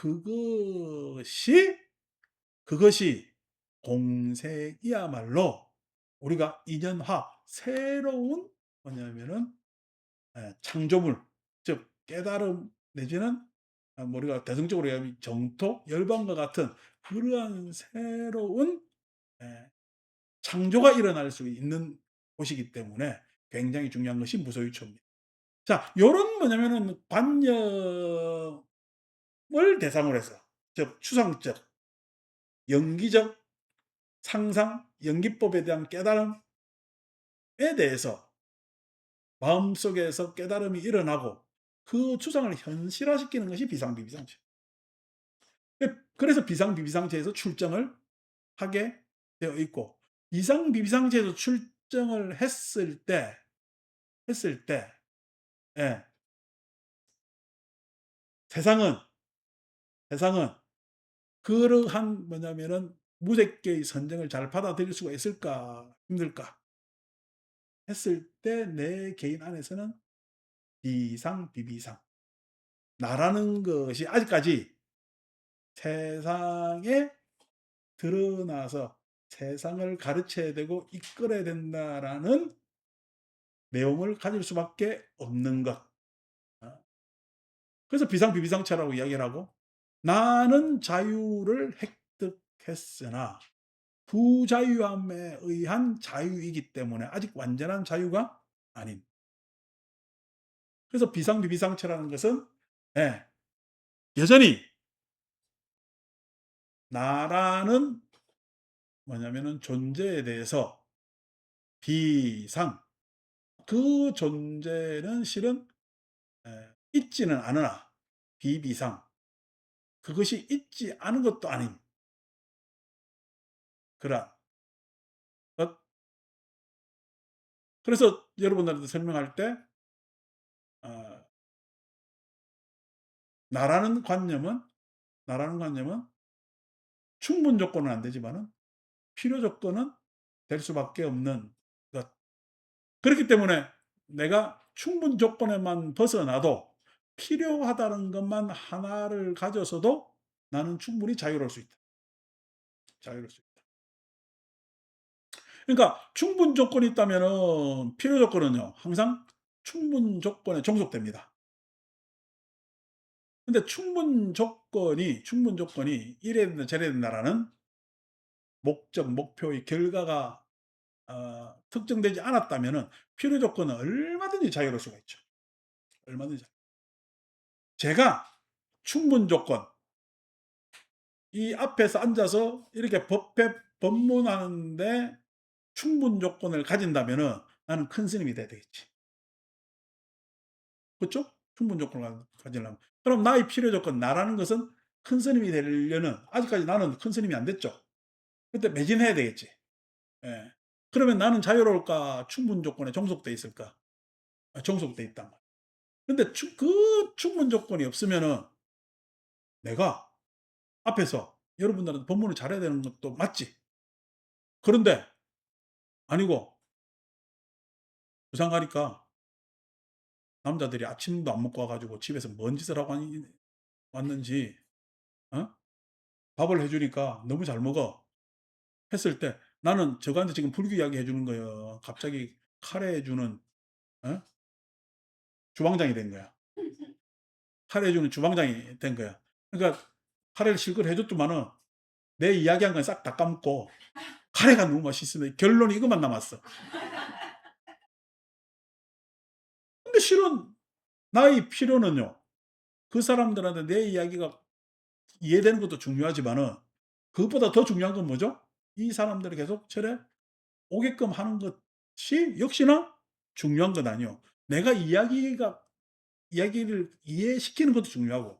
그것이 공생이야말로 우리가 인연화 새로운 뭐냐면은 창조물 즉 깨달음 내지는 뭐 우리가 대승적으로 얘기하면 정토, 열반과 같은 그러한 새로운 예 창조가 일어날 수 있는 곳이기 때문에 굉장히 중요한 것이 무소유초입니다. 자 요런 뭐냐면은 관념을 대상으로 해서 즉 추상적, 연기적 상상, 연기법에 대한 깨달음에 대해서 마음속에서 깨달음이 일어나고 그 추상을 현실화시키는 것이 비상비비상체. 그래서 비상비비상체에서 출정을 하게 되어 있고 비상비비상체에서 출정을 했을 때 예, 세상은 세상은 그러한 뭐냐면은 무색계의 선정을 잘 받아들일 수가 있을까 힘들까 했을 때 내 개인 안에서는 비상비비상 나라는 것이 아직까지 세상에 드러나서 세상을 가르쳐야 되고 이끌어야 된다라는 내용을 가질 수밖에 없는 것. 어. 그래서 비상비비상체라고 이야기를 하고 나는 자유를 획득했으나 부자유함에 의한 자유이기 때문에 아직 완전한 자유가 아닌 그래서 비상비비상체라는 것은 예 여전히 나라는 뭐냐면은 존재에 대해서 비상 그 존재는 실은 있지는 않으나 비비상 그것이 있지 않은 것도 아닌 그러한 것. 그래서 여러분들한테 설명할 때 어 나라는 관념은 나라는 관념은 충분 조건은 안 되지만은 필요 조건은 될 수밖에 없는 것. 그렇기 때문에 내가 충분 조건에만 벗어나도 필요하다는 것만 하나를 가져서도 나는 충분히 자유로울 수 있다. 자유로울 수 있다. 그러니까 충분 조건이 있다면은 필요 조건은요, 항상 충분 조건에 종속됩니다. 근데 충분 조건이 이래야 된다 저래야 된다라는 목적, 목표의 결과가 특정되지 않았다면은 필요 조건은 얼마든지 자유로울 수가 있죠. 얼마든지. 제가 충분 조건 이 앞에서 앉아서 이렇게 법회 법문하는데 충분 조건을 가진다면은 나는 큰 스님이 돼야 되겠지. 그렇죠? 충분 조건을 가지려면. 그럼 나의 필요 조건, 나라는 것은 큰 스님이 되려는 아직까지 나는 큰 스님이 안 됐죠. 그때 매진해야 되겠지. 예. 그러면 나는 자유로울까? 충분 조건에 종속돼 있을까? 종속돼 있단 말이야. 근데 그 충분 조건이 없으면은 내가 앞에서 여러분들한테 법문을 잘해야 되는 것도 맞지. 그런데 아니고 부산 가니까 남자들이 아침도 안 먹고 와가지고 집에서 뭔 짓을 하고 왔는지 어? 밥을 해주니까 너무 잘 먹어 했을 때 나는 저거한테 지금 불교 이야기 해주는 거예요. 갑자기 카레 해주는 어? 주방장이 된 거야. 카레 해주는 주방장이 된 거야. 그러니까 카레를 실컷 해줬더만은 내 이야기한 건 싹 다 까먹고 카레가 너무 맛있으면 결론이 이것만 남았어. 근데 실은 나의 필요는요. 그 사람들한테 내 이야기가 이해되는 것도 중요하지만은 그것보다 더 중요한 건 뭐죠? 이 사람들이 계속 절에 오게끔 하는 것이 역시나 중요한 건 아니요. 내가 이야기를 이해시키는 것도 중요하고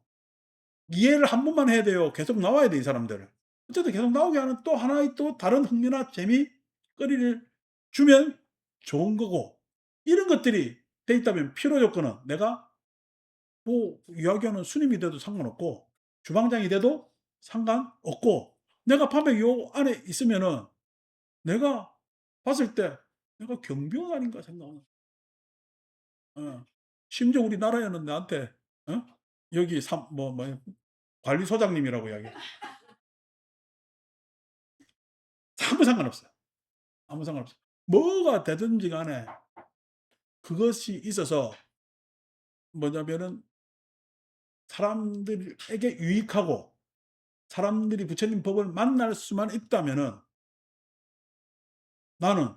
이해를 한 번만 해야 돼요. 계속 나와야 돼, 이 사람들을. 어쨌든 계속 나오게 하는 또 하나의 또 다른 흥미나 재미거리를 주면 좋은 거고 이런 것들이 돼 있다면 필요 조건은 내가 뭐 이야기하는 스님이 돼도 상관없고 주방장이 돼도 상관없고 내가 밤에 요 안에 있으면은 내가 봤을 때 내가 경비원 아닌가 생각하는 어. 심지어 우리나라에는 나한테 어? 여기 관리소장님이라고 이야기해. 아무 상관없어요. 아무 상관없어요. 뭐가 되든지 간에 그것이 있어서 뭐냐면은 사람들에게 유익하고 사람들이 부처님 법을 만날 수만 있다면은 나는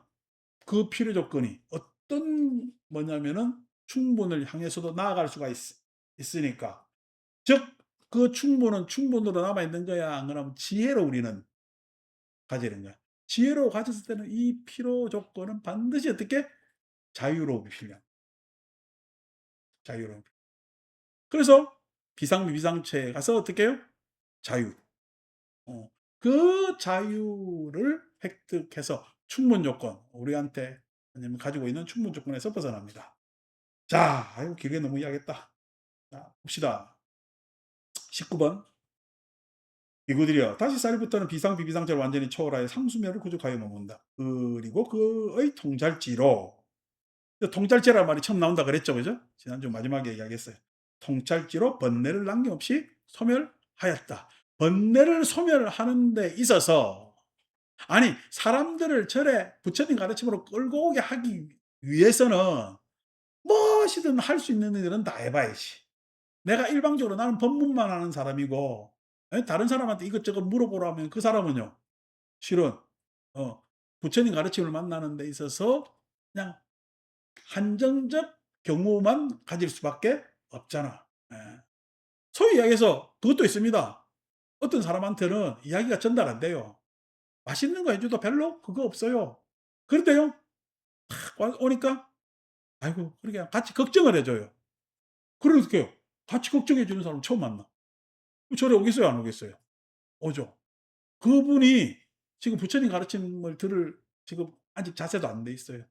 그 필요 조건이 어떤 뭐냐면은 충분을 향해서도 나아갈 수가 있으니까. 즉, 그 충분은 충분으로 남아있는 거야? 안 그러면 지혜로 우리는 가지는 거야. 지혜로 가졌을 때는 이 필요 조건은 반드시 어떻게? 자유로움이 필요한 자유로움. 그래서 비상비상체에 가서 어떻게 해요? 자유. 어. 그 자유를 획득해서 충분 조건, 우리한테 왜냐면 가지고 있는 충분 조건에서 벗어납니다. 자, 아이고 길게 너무 이야기했다. 자, 봅시다. 19번. 비구들이여 다시 쌀부터는 비상비비상체를 완전히 초월하여 상수면을 구족하여 머문다. 그리고 그의 통찰지로 통찰제라는 말이 처음 나온다 그랬죠. 그죠? 지난주 마지막에 이야기했어요. 통찰지로 번뇌를 남김없이 소멸하였다. 번뇌를 소멸하는 데 있어서 아니 사람들을 절에 부처님 가르침으로 끌고 오게 하기 위해서는 무엇이든 할 수 있는 일은 다 해봐야지. 내가 일방적으로 나는 법문만 하는 사람이고 다른 사람한테 이것저것 물어보라면 그 사람은요. 실은 부처님 가르침을 만나는 데 있어서 그냥 한정적 경우만 가질 수밖에 없잖아. 예. 소위 이야기해서 그것도 있습니다. 어떤 사람한테는 이야기가 전달 안 돼요. 맛있는 거 해 줘도 별로 그거 없어요. 그런데요, 딱 와 오니까 아이고 그러게 같이 걱정을 해 줘요. 그러니까요. 같이 걱정해 주는 사람 처음 만나. 절에 오겠어요, 안 오겠어요? 오죠. 그분이 지금 부처님 가르침을 들을 지금 아직 자세도 안 돼 있어요.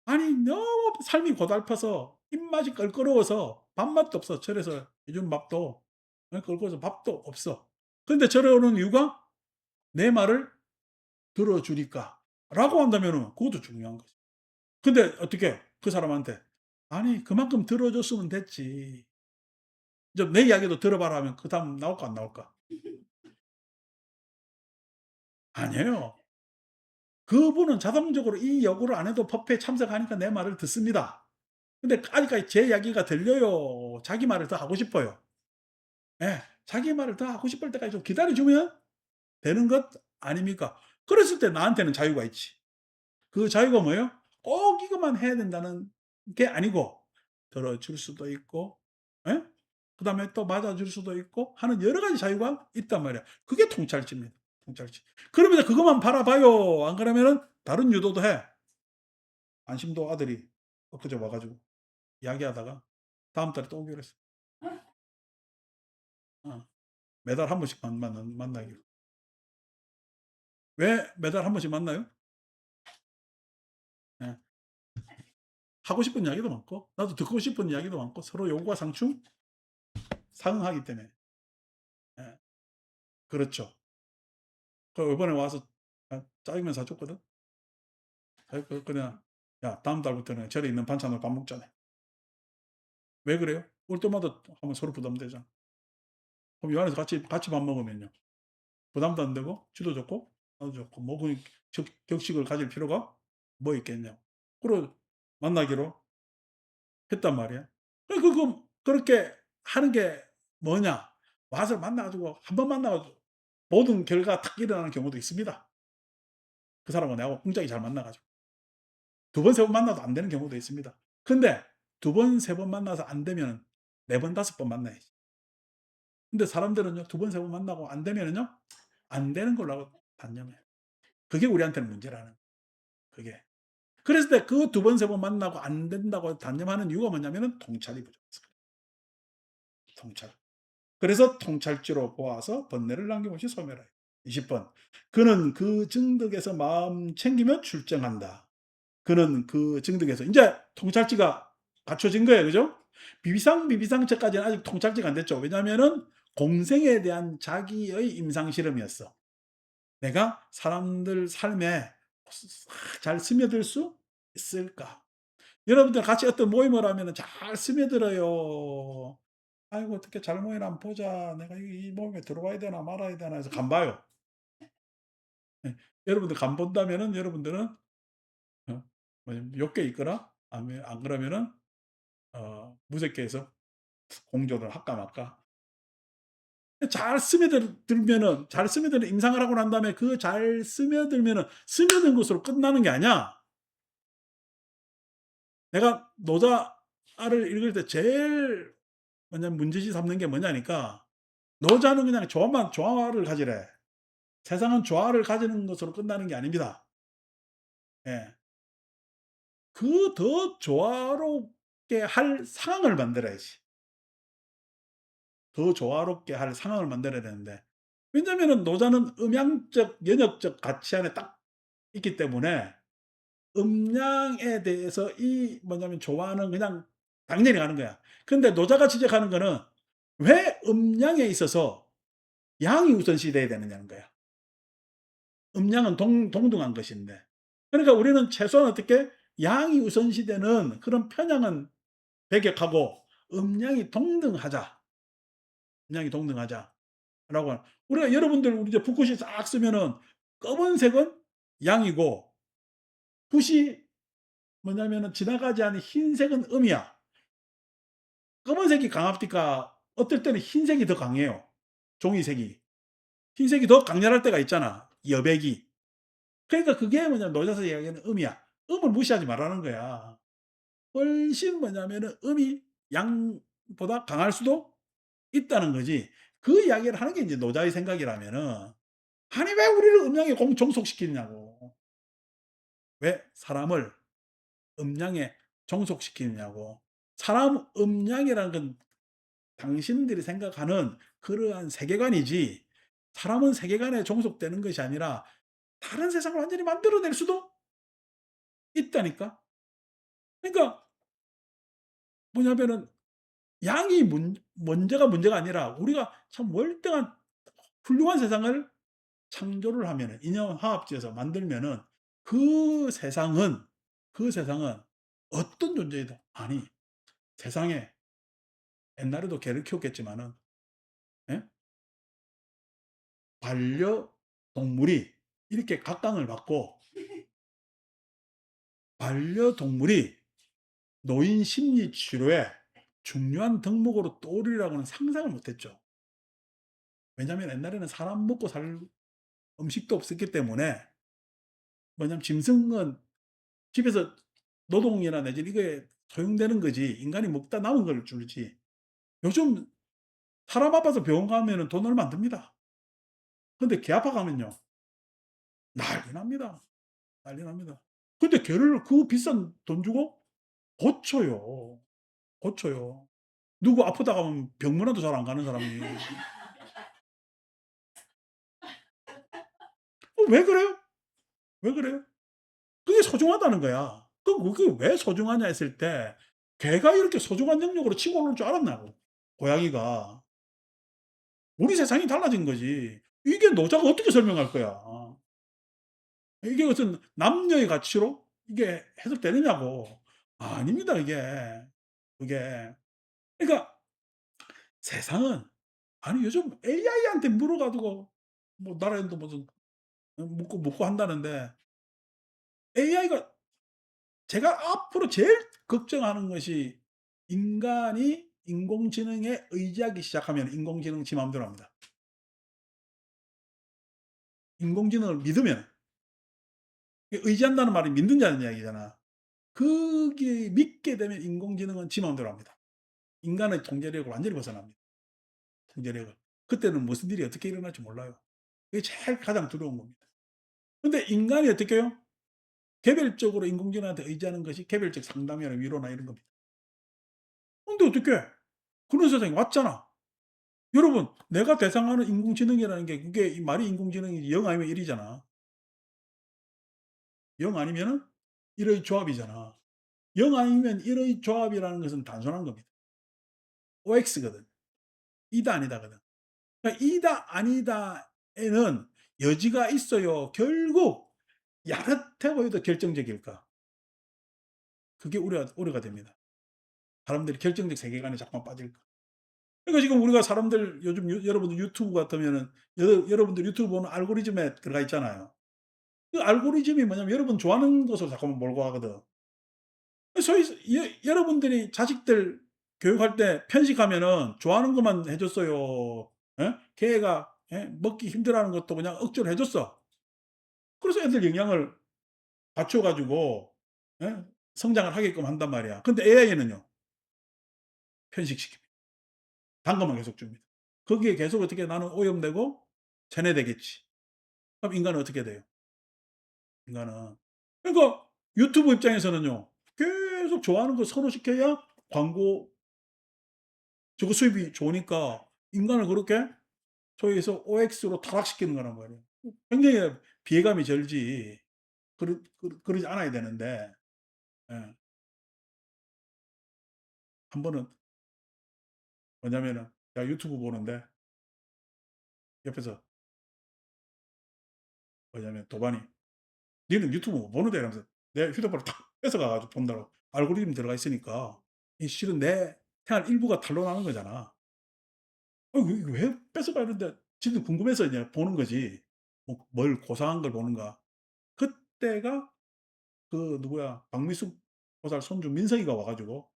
아니 너무 삶이 고달파서 입맛이 껄끄러워서 밥맛도 없어. 절에서 해준 밥도 껄끄러워서 밥도 없어. 근데 절에 오는 이유가 내 말을 들어 주니까라고 한다면은 그것도 중요한 거죠. 근데 어떻게 그 사람한테 "아니 그만큼 들어 줬으면 됐지. 좀 내 이야기도 들어 봐라." 하면 그다음 나올까 안 나올까? 아니에요. 그분은 자동적으로 이 요구를 안 해도 법회에 참석하니까 내 말을 듣습니다. 근데 아직까지 제 이야기가 들려요. 자기 말을 더 하고 싶어요. 예. 자기 말을 더 하고 싶을 때까지 좀 기다려 주면 되는 것 아닙니까? 그랬을 때 나한테는 자유가 있지. 그 자유가 뭐예요? 꼭 이것만 해야 된다는 게 아니고 들어줄 수도 있고, 예? 그다음에 또 맞아줄 수도 있고 하는 여러 가지 자유가 있단 말이야. 그게 통찰지입니다. 통찰지. 그러면 그것만 바라봐요. 안 그러면은 다른 유도도 해. 안심도 아들이 엊그제 와 가지고 이야기하다가 다음 달에 또 오기로 했어. 어. 매달 한 번씩 만나기로. 왜 매달 한 번씩 만나요? 예. 하고 싶은 이야기도 많고 나도 듣고 싶은 이야기도 많고 서로 요구와 상충 상응하기 때문에. 예. 그렇죠. 이번에 와서 짜장면 사 줬거든. 그냥 "야 다음 달부터는 절에 있는 반찬으로 밥 먹자네." "왜 그래요?" "올 때마다 하면 서로 부담되잖아." 그럼 요 안에서 같이 밥 먹으면요. 부담도 안 되고 쥐도 좋고 나도 좋고 뭐 그 격식을 가질 필요가 뭐 있겠냐고. 그러 만나기로 했단 말이야. 그렇게 하는 게 뭐냐. 와서 만나 가지고 한 번 만나 가지고 모든 결과가 탁 일어나는 경우도 있습니다. 그 사람하고 내하고 굉장히 잘 만나 가지고. 두 번, 세 번 만나도 안 되는 경우도 있습니다. 근데 두 번, 세 번 만나서 안 되면은 네 번, 다섯 번 만나야지. 근데 사람들은요. 두 번, 세 번 만나고 안 되면은요. 안 되는 걸로 하고 단념해요. 그게 우리한테는 문제라는 그게. 그랬을 때 그 두 번, 세 번 만나고 안 된다고 단념하는 이유가 뭐냐면은 통찰이 부족해서 그래요. 통찰. 그래서 통찰지로 보아서 번뇌를 남김없이 소멸하여. 20번. 그는 그 증득에서 마음 챙기며 출정한다. 그는 그 증득에서 인제 통찰지가 갖춰진 거예요. 그죠? 비비상비비상처까지는 아직 통찰지가 안 됐죠. 왜냐하면은 공생에 대한 자기의 임상 실험이었어. 내가 사람들 삶에 잘 스며들 수 있을까? 여러분들 같이 어떤 모임을 하면은 잘 스며들어요. "아이고 어떻게 잘 모이나 한번 보자. 내가 이 모임에 들어와야 되나 말아야 되나." 해서 간 봐요. 예. 여러분들 간 본다면은 여러분들은 뭐냐면 욕게 있거나 아니면 안 그러면은 무색해서 공존을 할까 말까. 잘 스며들면은 잘 스며드는 임상을 하고 난 다음에 그 잘 스며들면은 스며든 것으로 끝나는 게 아니야. 내가 노자를 읽을 때 제일 뭐냐면 문제시 삼는 게 뭐냐니까 노자는 그냥 조화를 가지래. 세상은 조화를 가지는 것으로 끝나는 게 아닙니다. 예. 그 더 조화롭게 할 상황을 만들어야지. 더 조화롭게 할 상황을 만들어야 되는데 왜냐면은 노자는 음양적, 연역적 가치 안에 딱 있기 때문에 음양에 대해서 이 뭐냐면 조화는 그냥 당연히 가는 거야. 근데 노자가 지적하는 거는 왜 음양에 있어서 양이 우선시 돼야 되느냐는 거야. 음양은 동등한 것인데. 그러니까 우리는 최소한 어떻게 양이 우선시 되는 그런 편향은 배격하고 음양이 동등하자. 음양이 동등하자라고 우리가 여러분들 우리 이제 붓글씨 싹 쓰면은 검은색은 양이고 붓이 뭐냐면은 지나가지 않은 흰색은 음이야. 검은색이 강합니까? 어떨 때는 흰색이 더 강해요. 종이색이. 흰색이 더 강렬할 때가 있잖아. 여백이. 그러니까 그게 뭐냐면 노자서 이야기하는 음이야. 음을 무시하지 말라는 거야. 훨씬 뭐냐면은 음이 양보다 강할 수도 있다는 거지. 그 이야기를 하는 게 인제 노자의 생각이라면은 아니 왜 우리를 음양에 종속시키느냐고. 왜 사람을 음양에 종속시키느냐고. 사람 음양이라는 건 당신들이 생각하는 그러한 세계관이지 사람은 세계관에 종속되는 것이 아니라 다른 세상을 완전히 만들어낼 수도 있다니까. 그러니까 뭐냐면은 양이 문제가 문제가 아니라 우리가 참 월등한 훌륭한 세상을 창조를 하면은 인연화합지어서 만들면은 그 세상은 그 세상은 어떤 존재이든 아니 세상에 옛날에도 개를 키웠겠지만은 예? 반려동물이 이렇게 각광을 받고 반려동물이 노인 심리 치료에 중요한 덕목으로 떠오르리라고는 상상을 못 했죠. 왜냐하면 옛날에는 사람 먹고 살 음식도 없었기 때문에 뭐냐면 짐승은 집에서 노동이나 내지는 이거에 소용되는 거지 인간이 먹다 남은 걸 주지. 요즘 사람 아파서 병원 가면은 돈 얼마 안 듭니다. 근데 개 아파가면요. 난리 납니다. 난리 납니다. 근데 개를 그 비싼 돈 주고 고쳐요. 고쳐요. 누구 아프다가 하면 병문안도 잘 안 가는 사람이 왜 그래요? 왜 그래요? 그게 소중하다는 거야. 그게 왜 소중하냐 했을 때 개가 이렇게 소중한 영역으로 치고 올라올 줄 알았냐고. 고양이가. 우리 세상이 달라진 거지. 이게 노자가 어떻게 설명할 거야. 이게 무슨 남녀의 가치로 이게 해석되느냐고. 아닙니다, 이게. 그게. 그러니까 세상은 아니 요즘 AI한테 물어 가지고 뭐 나라에도 무슨 묻고 한다는데 AI가 제가 앞으로 제일 걱정하는 것이 인간이 인공지능에 의지하기 시작하면 인공지능은 지 맘대로 합니다. 인공지능을 믿으면 의지한다는 말이 믿는다는 이야기잖아. 그게 믿게 되면 인공지능은 지 맘대로 합니다. 인간의 통제력을 완전히 벗어납니다. 통제력을. 그때는 무슨 일이 어떻게 일어날지 몰라요. 그게 제일 가장 두려운 겁니다. 근데 인간이 어떻게 해요? 개별적으로 인공지능한테 의지하는 것이 개별적 상담이나 위로나 이런 겁니다. 근데 어떡해? 그런 세상이 왔잖아. 여러분 내가 대상하는 인공지능이라는 게 그게 이 말이 인공지능이지 0 아니면 1 이잖아. 0 아니면은 1의 조합이잖아. 0 아니면 1의 조합이라는 것은 단순한 겁니다. OX거든. 이다 아니다거든. 그러니까 이다 아니다에는 여지가 있어요. 결국 야릇해 보여도 결정적일까? 그게 우려가 됩니다. 사람들이 결정적 세계관에 자꾸만 빠질까? 그러니까 지금 우리가 사람들 요즘 여러분들 유튜브 같으면은 여러분들 유튜브 보는 알고리즘에 들어가 있잖아요. 그 알고리즘이 뭐냐면 여러분 좋아하는 것으로 자꾸만 몰고 가거든. 소위 여러분들이 자식들 교육할 때 편식하면은 좋아하는 것만 해 줬어요. 예? 걔가 예? 먹기 힘들어하는 것도 그냥 억지로 해 줬어. 그래서 애들 영양을 갖춰 가지고 예? 성장을 하게끔 한단 말이야. 근데 AI는요. 편식시킵니다. 단 것만 계속 줍니다. 거기에 계속 어떻게 나는 오염되고 세뇌되겠지. 그럼 인간은 어떻게 돼요? 인간은. 그러니까 유튜브 입장에서는요. 계속 좋아하는 거 서로 시켜야 광고 저거 수입이 좋으니까 인간을 그렇게 소위 해서 OX로 타락시키는 거란 말이에요. 굉장히 비애감이 절지. 그러지 않아야 되는데 예. 한 번은 뭐냐면은 제가 유튜브 보는데 옆에서 뭐냐면 도반이 "니는 유튜브 못 보는데." 이러면서 내 휴대폰을 탁 뺏어가 가지고 본다고. 알고리즘 들어가 있으니까 이 실은 내 생활 일부가 탄로나는 거잖아. 이거 왜 뺏어가 이러는데 지도 궁금해서 이제 보는 거지. 뭐 뭘 고상한 걸 보는가. 그때가 그 누구야 박미숙 보살 손주 민석이가 와 가지고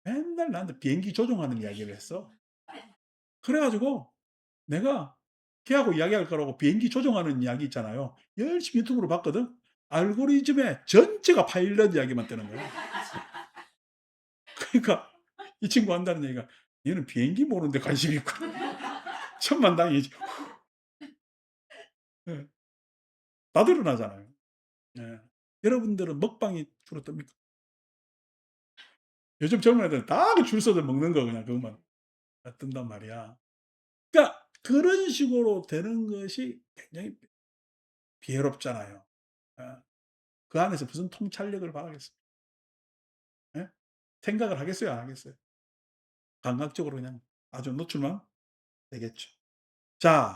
맨날 나한테 비행기 조종하는 이야기를 했어. 그래 가지고 내가 걔하고 이야기할 거라고 비행기 조종하는 이야기 있잖아요. 열심히 유튜브로 봤거든. 알고리즘에 전체가 파일럿 이야기만 뜨는 거야. 그러니까 이 친구 한다는 얘기가 얘는 비행기 모르는데 관심이 있구나. 천만다행이지. 예. 다 드러나잖아요. 예. 여러분들은 먹방이 주로 뜹니까? 요즘 젊은 애들은 다 그 줄 서서 먹는 거 그냥 그것만 뜬단 말이야. 그러니까 그런 식으로 되는 것이 굉장히 비애롭잖아요. 예. 그 안에서 무슨 통찰력을 바라겠어요. 예? 생각을 하겠어요, 안 하겠어요? 감각적으로 그냥 아주 노출만 되겠죠. 자,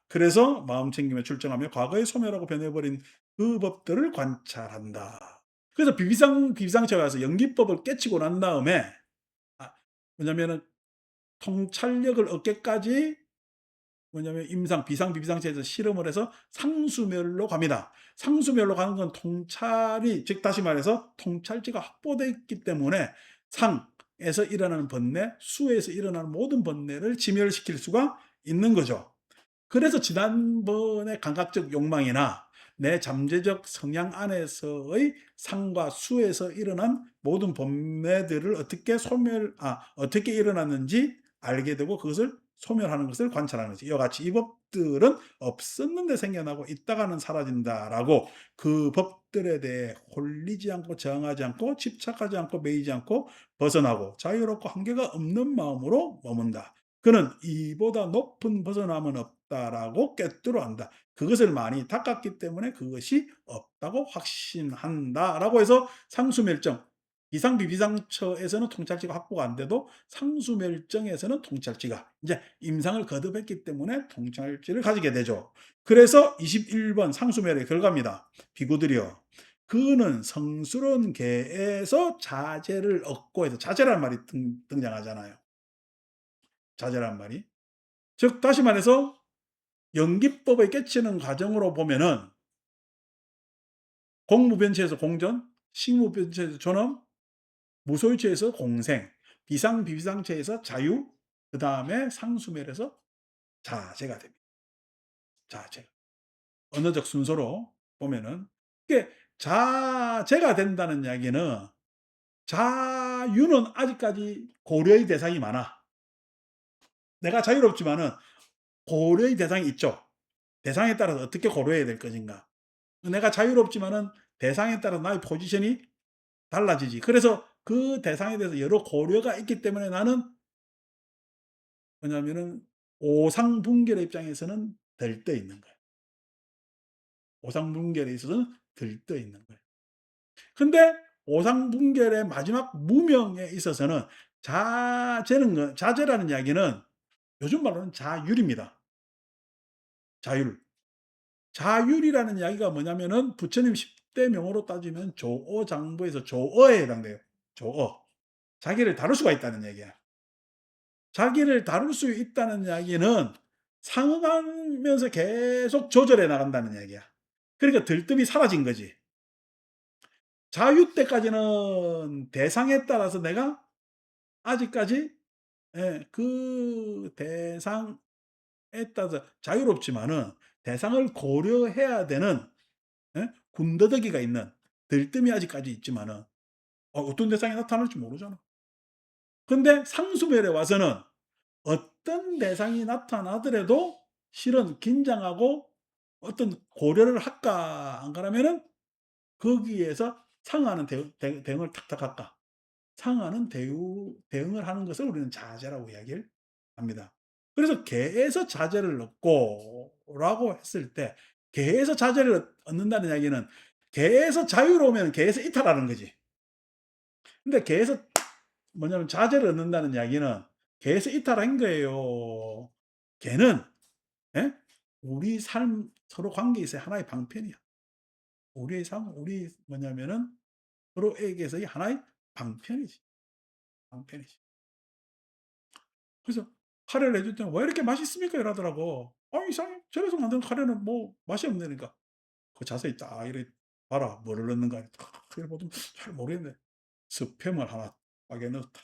그래서 마음 챙김에 출정하며 과거의 소멸하고 변해버린 그 법들을 관찰한다. 그래서 비비상처에 와서 연기법을 깨치고 난 다음에 뭐냐면은 통찰력을 얻게까지 뭐냐면 임상, 비상, 비비상체에서 실험을 해서 상수멸로 갑니다. 상수멸로 가는 건 통찰이, 즉 다시 말해서 통찰지가 확보되어 있기 때문에 상에서 일어나는 번뇌, 수에서 일어나는 모든 번뇌를 지멸시킬 수가 있는 거죠. 그래서 지난번에 감각적 욕망이나 내 잠재적 성향 안에서의 상과 수에서 일어난 모든 번뇌들을 어떻게 일어났는지 알게 되고 그것을 소멸하는 것을 관찰하는 거지. 이와 같이 이 법들은 없었는데 생겨나고 있다가는 사라진다라고 그 법들에 대해 홀리지 않고 저항하지 않고 집착하지 않고 매이지 않고 벗어나고 자유롭고 한계가 없는 마음으로 머문다. 그는 이보다 높은 벗어남은 없다라고 꿰뚫어 안다. 그것을 많이 닦았기 때문에 그것이 없다고 확신한다라고 해서 상수멸정, 비상비비상처에서는 통찰지가 확보가 안 돼도 상수멸정에서는 통찰지가 이제 임상을 거듭했기 때문에 통찰지를 가지게 되죠. 그래서 21번 상수멸의 결과입니다. 비구들이여, 그는 성스러운 개에서 자제를 얻고 해서 자제라는 말이 등장하잖아요. 자제란 말이. 즉 다시 말해서 연기법을 깨치는 과정으로 보면은 공무변체에서 공전, 식무변체에서 존엄, 무소유체에서 공생, 비상비비상체에서 자유, 그 다음에 상수멸에서 자제가 됩니다. 자제. 언어적 순서로 보면은 이게 자제가 된다는 이야기는 자유는 아직까지 고려의 대상이 많아. 내가 자유롭지만은 고려의 대상이 있죠. 대상에 따라서 어떻게 고려해야 될 것인가. 내가 자유롭지만은 대상에 따라 나의 포지션이 달라지지. 그래서 그 대상에 대해서 여러 고려가 있기 때문에 나는 뭐냐면은 오상분별의 입장에서는 들떠 있는 거예요. 오상분별에 있어서는 들떠 있는 거예요. 근데 오상분별의 마지막 무명에 있어서는 자제라는 이야기는 요즘 말로는 자율입니다. 자율. 자율이라는 이야기가 뭐냐면은 부처님 10대 명호로 따지면 조어장부에서 조어에 해당돼요. 조어. 자기를 다룰 수가 있다는 얘기야. 자기를 다룰 수 있다는 이야기는 상응하면서 계속 조절해 나간다는 얘기야. 그러니까 들뜸이 사라진 거지. 자유 때까지는 대상에 따라서 내가 아직까지 그 대상에 따라서 자유롭지만은 대상을 고려해야 되는 군더더기가 있는 들뜸이 아직까지 있지만은 어떤 대상이 나타날지 모르잖아. 근데 상수별에 와서는 어떤 대상이 나타나더라도 실은 긴장하고 어떤 고려를 할까 안 그러면은 거기에서 상하는 대응을 탁탁 할까. 상하는 대응을 하는 것을 우리는 자제라고 이야기를 합니다. 그래서 개에서 자제를 얻고 라고 했을 때 개에서 자제를 얻는다는 이야기는 개에서 자유로우면 개에서 이탈하는 거지. 근데 개에서 뭐냐면 자제를 얻는다는 이야기는 개에서 이탈한 거예요. 개는 예? 우리 삶 서로 관계에서 하나의 방편이야. 우리의 삶, 우리 뭐냐면은 서로에게서의 하나의 방편이지. 방편이지. 그래서 카레를 해줄 때는 왜 이렇게 맛있습니까? 이러더라고. 이상해. 저래서 만든 카레는 뭐 맛이 없네니까. 그 자세히 딱 이래 봐라. 뭐를 넣는가. 그걸 보면 잘 모르겠네. 스팸을 하나 빠게 넣었다.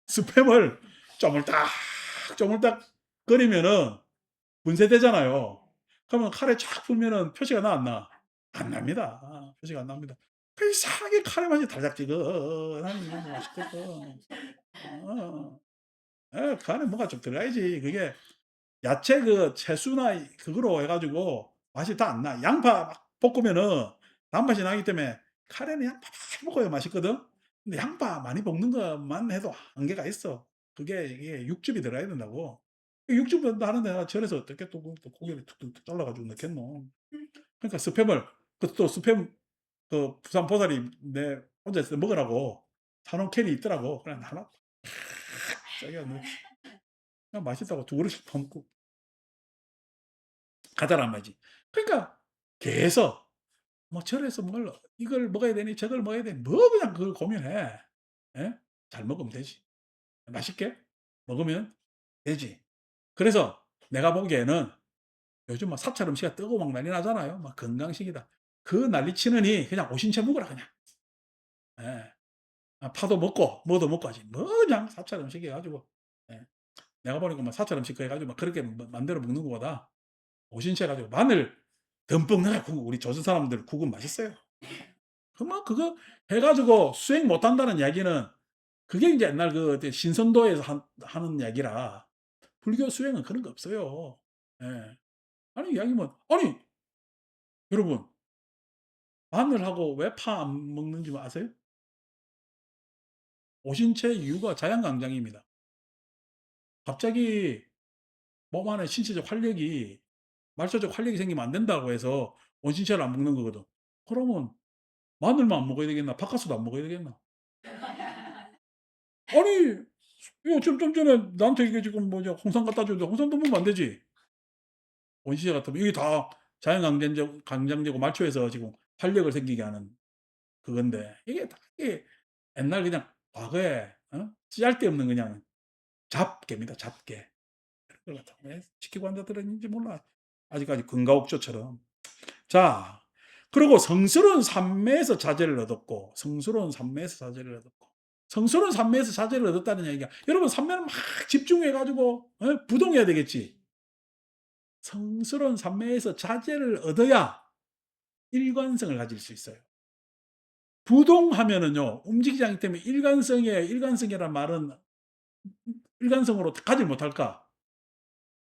스팸을 쪼물딱 끓이면은 분쇄되잖아요. 그러면 칼에 쫙 풀면은 표시가 나, 안 나? 안 납니다. 표시가 안 납니다. 그 이상하게 카레 맛이 달짝지근하니 뭐 맛있거든. 어. 예 그 안에 뭔가 좀 들어가야지. 그게 야채 그 채수나 그거로 해 가지고 맛이 다 안 나. 양파 막 볶으면은 단맛이 나기 때문에 카레는 양파 많이 볶아야 맛있거든. 근데 양파 많이 볶는 것만 해도 한계가 있어. 그게 이게 육즙이 들어가야 된다고. 육즙 하는데 내가 절여서 어떻게 또 고기를 툭툭툭 잘라 가지고 넣겠노. 그러니까 스팸을 그 또 스팸 그 부산 보살이 내 혼자 있을 때 먹으라고 사 놓은 캔이 있더라고. 그래 하나 자기가 뭐 그냥 맛있다고 두 그릇씩 퍼먹고 가자란 말이지. 그러니까 계속 뭐 절에서 뭘 이걸 먹어야 되니 저걸 먹어야 되니 뭐 그냥 그걸 고민해. 예? 잘 먹으면 되지. 맛있게 먹으면 되지. 그래서 내가 보기에는 요즘 막 사찰 음식이 뜨고 막 난리 나잖아요. 막 건강식이다. 그 난리치느니 그냥 오신채 먹으라 그냥. 예. 아 파도 먹고 뭐도 먹고 하지. 뭐 그냥 사찰 음식 해 가지고 예. 내가 보니까 뭐 사찰 음식 해 가지고 막 그렇게 맘대로 먹는 것보다 오신채 해 가지고 마늘 듬뿍 넣어 갖고 우리 조선 사람들 국은 맛있어요. 그만 그거 해 가지고 수행 못 한다는 이야기는 그게 인제 옛날 그 신선도에서 하는 이야기라 불교 수행은 그런 거 없어요. 예. 아니 이야기면 아니 여러분 마늘하고 왜 파 안 먹는지 아세요? 오신채 이유가 자양강장입니다. 갑자기 몸 안에 신체적 활력이 말초적 활력이 생기면 안 된다고 해서 온신채를 안 먹는 거거든. 그러면 마늘만 안 먹어야 되겠나? 바카스도 안 먹어야 되겠나? 아니 이거 좀 전에 나한테 이게 지금 뭐냐 홍삼 갖다 주는데 홍삼도 먹으면 안 되지. 원시제 같으면 이게 다 자연강장제 강장제고 말초에서 지금 활력을 생기게 하는 그건데 이게 다 이게 옛날 그냥 과거에 쓰잘데없는 그냥 잡개입니다, 잡개. 그걸 갖다가 왜 지키고 앉아 들었는지 몰라. 아직까지 금가옥조처럼. 자 그리고 성스러운 산매에서 자제를 얻었고 성스러운 산매에서 자제를 얻었고 성스러운 산매에서 자제를 얻었다는 얘기가 여러분 산매는 막 집중해 가지고 부동해야 되겠지. 성스러운 산매에서 자제를 얻어야 일관성을 가질 수 있어요. 부동하면은요 움직이지 않기 때문에 일관성이란 말은 일관성으로 가지 못할까?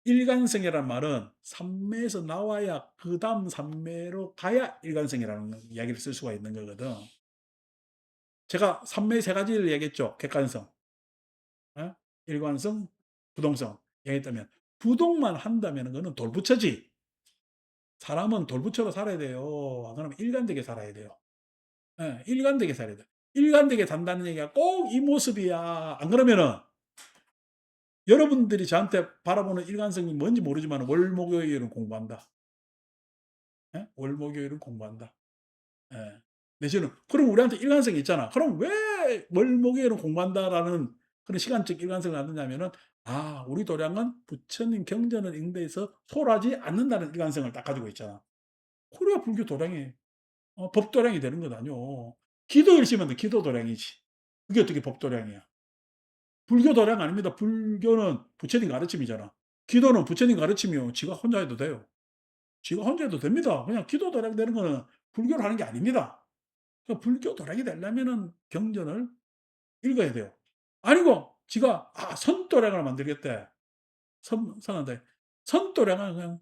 일관성이란 말은 산매에서 나와야 그다음 산매로 가야 일관성이라는 이야기를 쓸 수가 있는 거거든. 제가 산매 세 가지를 얘기했죠. 객관성, 어? 일관성, 부동성 얘기했다면 부동만 한다면 그거는 돌부처지. 사람은 돌부처로 살아야 돼요. 그러면 일관되게 살아야 돼요. 예, 일관되게 살아야 돼. 일관되게 산다는 얘기가 꼭 이 모습이야. 안 그러면은 여러분들이 저한테 바라보는 일관성이 뭔지 모르지만 월목요일은 공부한다. 예? 월목요일은 공부한다. 예. 내지는 그럼 우리한테 일관성이 있잖아. 그럼 왜 월목요일은 공부한다라는 그런 시간적 일관성을 갖느냐면은 아, 우리 도량은 부처님 경전을 읽는 데서 소홀하지 않는다는 일관성을 딱 가지고 있잖아. 그래야 불교 도량이 법도량이 되는 것 아니요. 기도 열심히 하면 기도 도량이지. 그게 어떻게 법도량이야. 불교 도량 아닙니다. 불교는 부처님 가르침이잖아. 기도는 부처님 가르침이요. 지가 혼자 해도 돼요. 지가 혼자 해도 됩니다. 그냥 기도 도량 되는 거는 불교를 하는 게 아닙니다. 그러니까 불교 도량이 되려면은 경전을 읽어야 돼요. 아니고 지가 선도량을 만들겠대. 선한테 선도량은 그냥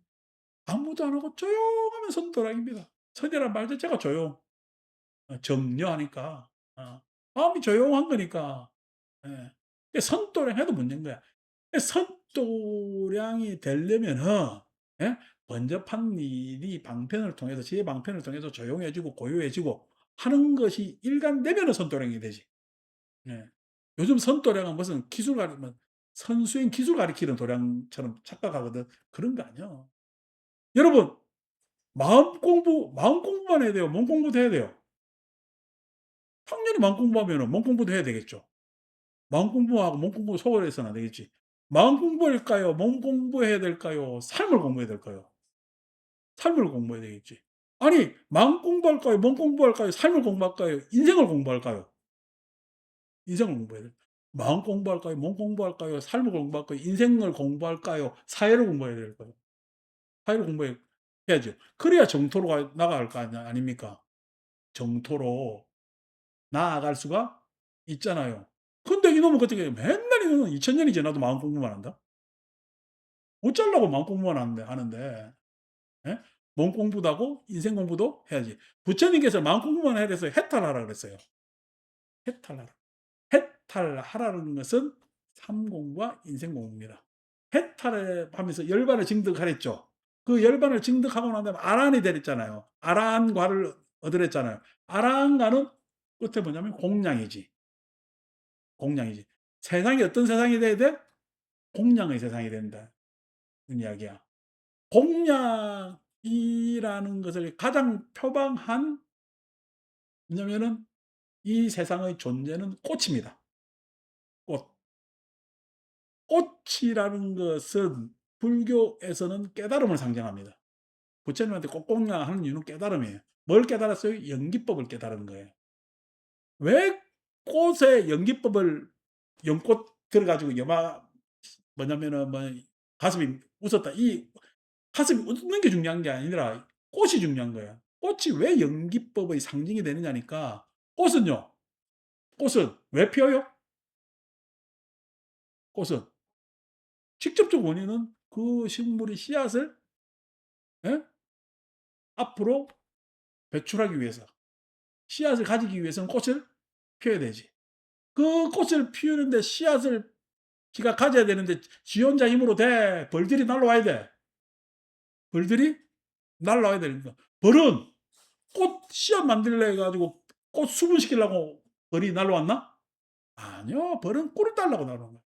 아무도 안 하고 조용하면 선도량입니다. 선이란 말 자체가 조용. 정려하니까. 마음이 조용한 거니까. 예. 선도량 해도 문제인 거야. 선도량이 되려면은 예? 번잡한 일이 방편을 통해서 제 방편을 통해서 조용해지고 고요해지고 하는 것이 일관되면은 선도량이 되지. 예. 요즘 선도량은 무슨 기술 가르면 선수행 기술 가리키는 도량처럼 착각하거든. 그런 거 아니야. 여러분 마음 공부만 해야 돼요? 몸 공부도 해야 돼요? 당연히 마음 공부하면은 몸 공부도 해야 되겠죠. 마음 공부하고 몸 공부 소홀해서는 안 되겠지. 마음 공부일까요? 몸 공부해야 될까요? 삶을 공부해야 될까요? 삶을 공부해야 되겠지. 아니 마음 공부할까요? 몸 공부할까요? 삶을 공부할까요? 인생을 공부할까요? 인생을 공부해야 돼요. 마음 공부할까요? 몸 공부할까요? 삶을 공부할까요? 인생을 공부할까요? 사회를 공부해야 될까요? 사회를 공부해야죠. 그래야 정토로 나갈 거 아닙니까? 정토로 나아갈 수가 있잖아요. 근데 이놈은 어떻게 맨날 이놈은 2000 년이 지나도 마음 공부만 한다? 어쩌려고 마음 공부만 하는데. 예? 몸 공부도 하고 인생 공부도 해야지. 부처님께서 마음 공부만 해야 돼서 해탈하라 그랬어요. 해탈하라. 해탈하라는 것은 삼공과 인생 공부입니다. 해탈을 하면서 열반을 증득하랬죠. 그 열반을 증득하고 난 다음에 아란이 되랬잖아요. 아란과를 얻으랬잖아요. 아란과는 끝에 뭐냐면 공량이지. 공량이지. 세상이 어떤 세상이 돼야 돼? 공량의 세상이 된다. 는 이야기야. 공량이라는 것을 가장 표방한 뭐냐면은 이 세상의 존재는 꽃입니다. 꽃. 꽃이라는 것은 불교에서는 깨달음을 상징합니다. 부처님한테 꽃공양 하는 이유는 깨달음이에요. 뭘 깨달았어요? 연기법을 깨달은 거예요. 왜 꽃의 연기법을 연꽃 들어가지고 여마 뭐냐면은 뭐 가슴이 웃었다. 이 가슴이 웃는 게 중요한 게 아니라 꽃이 중요한 거야. 꽃이 왜 연기법의 상징이 되느냐니까 꽃은요. 꽃은 왜 피어요? 꽃은 직접적 원인은 그 식물이 씨앗을 예? 앞으로 배출하기 위해서 씨앗을 가지기 위해서는 꽃을 피워야 되지. 그 꽃을 피우는데 씨앗을 지가 가져야 되는데 지 혼자 힘으로 돼. 벌들이 날라와야 돼. 벌들이 날라와야 되니까. 벌은 꽃 씨앗 만들래 해가지고 꽃 수분시키려고 벌이 날라왔나? 아니요. 벌은 꿀을 달라고 날라온 거야.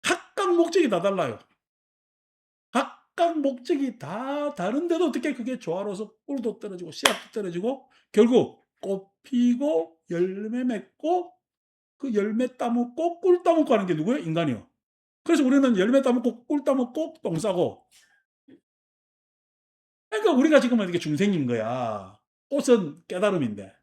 각각 목적이 다 달라요. 각각 목적이 다 다른데도 어떻게 그게 조화로워서 꿀도 떨어지고 씨앗도 떨어지고 결국 꽃 피고 열매 맺고 그 열매 따먹고 꿀 따먹고 하는 게 누구예요? 인간이요. 그래서 우리는 열매 따먹고 꿀 따먹고 똥 싸고 그러니까 우리가 지금 이렇게 중생인 거야. 꽃은 깨달음인데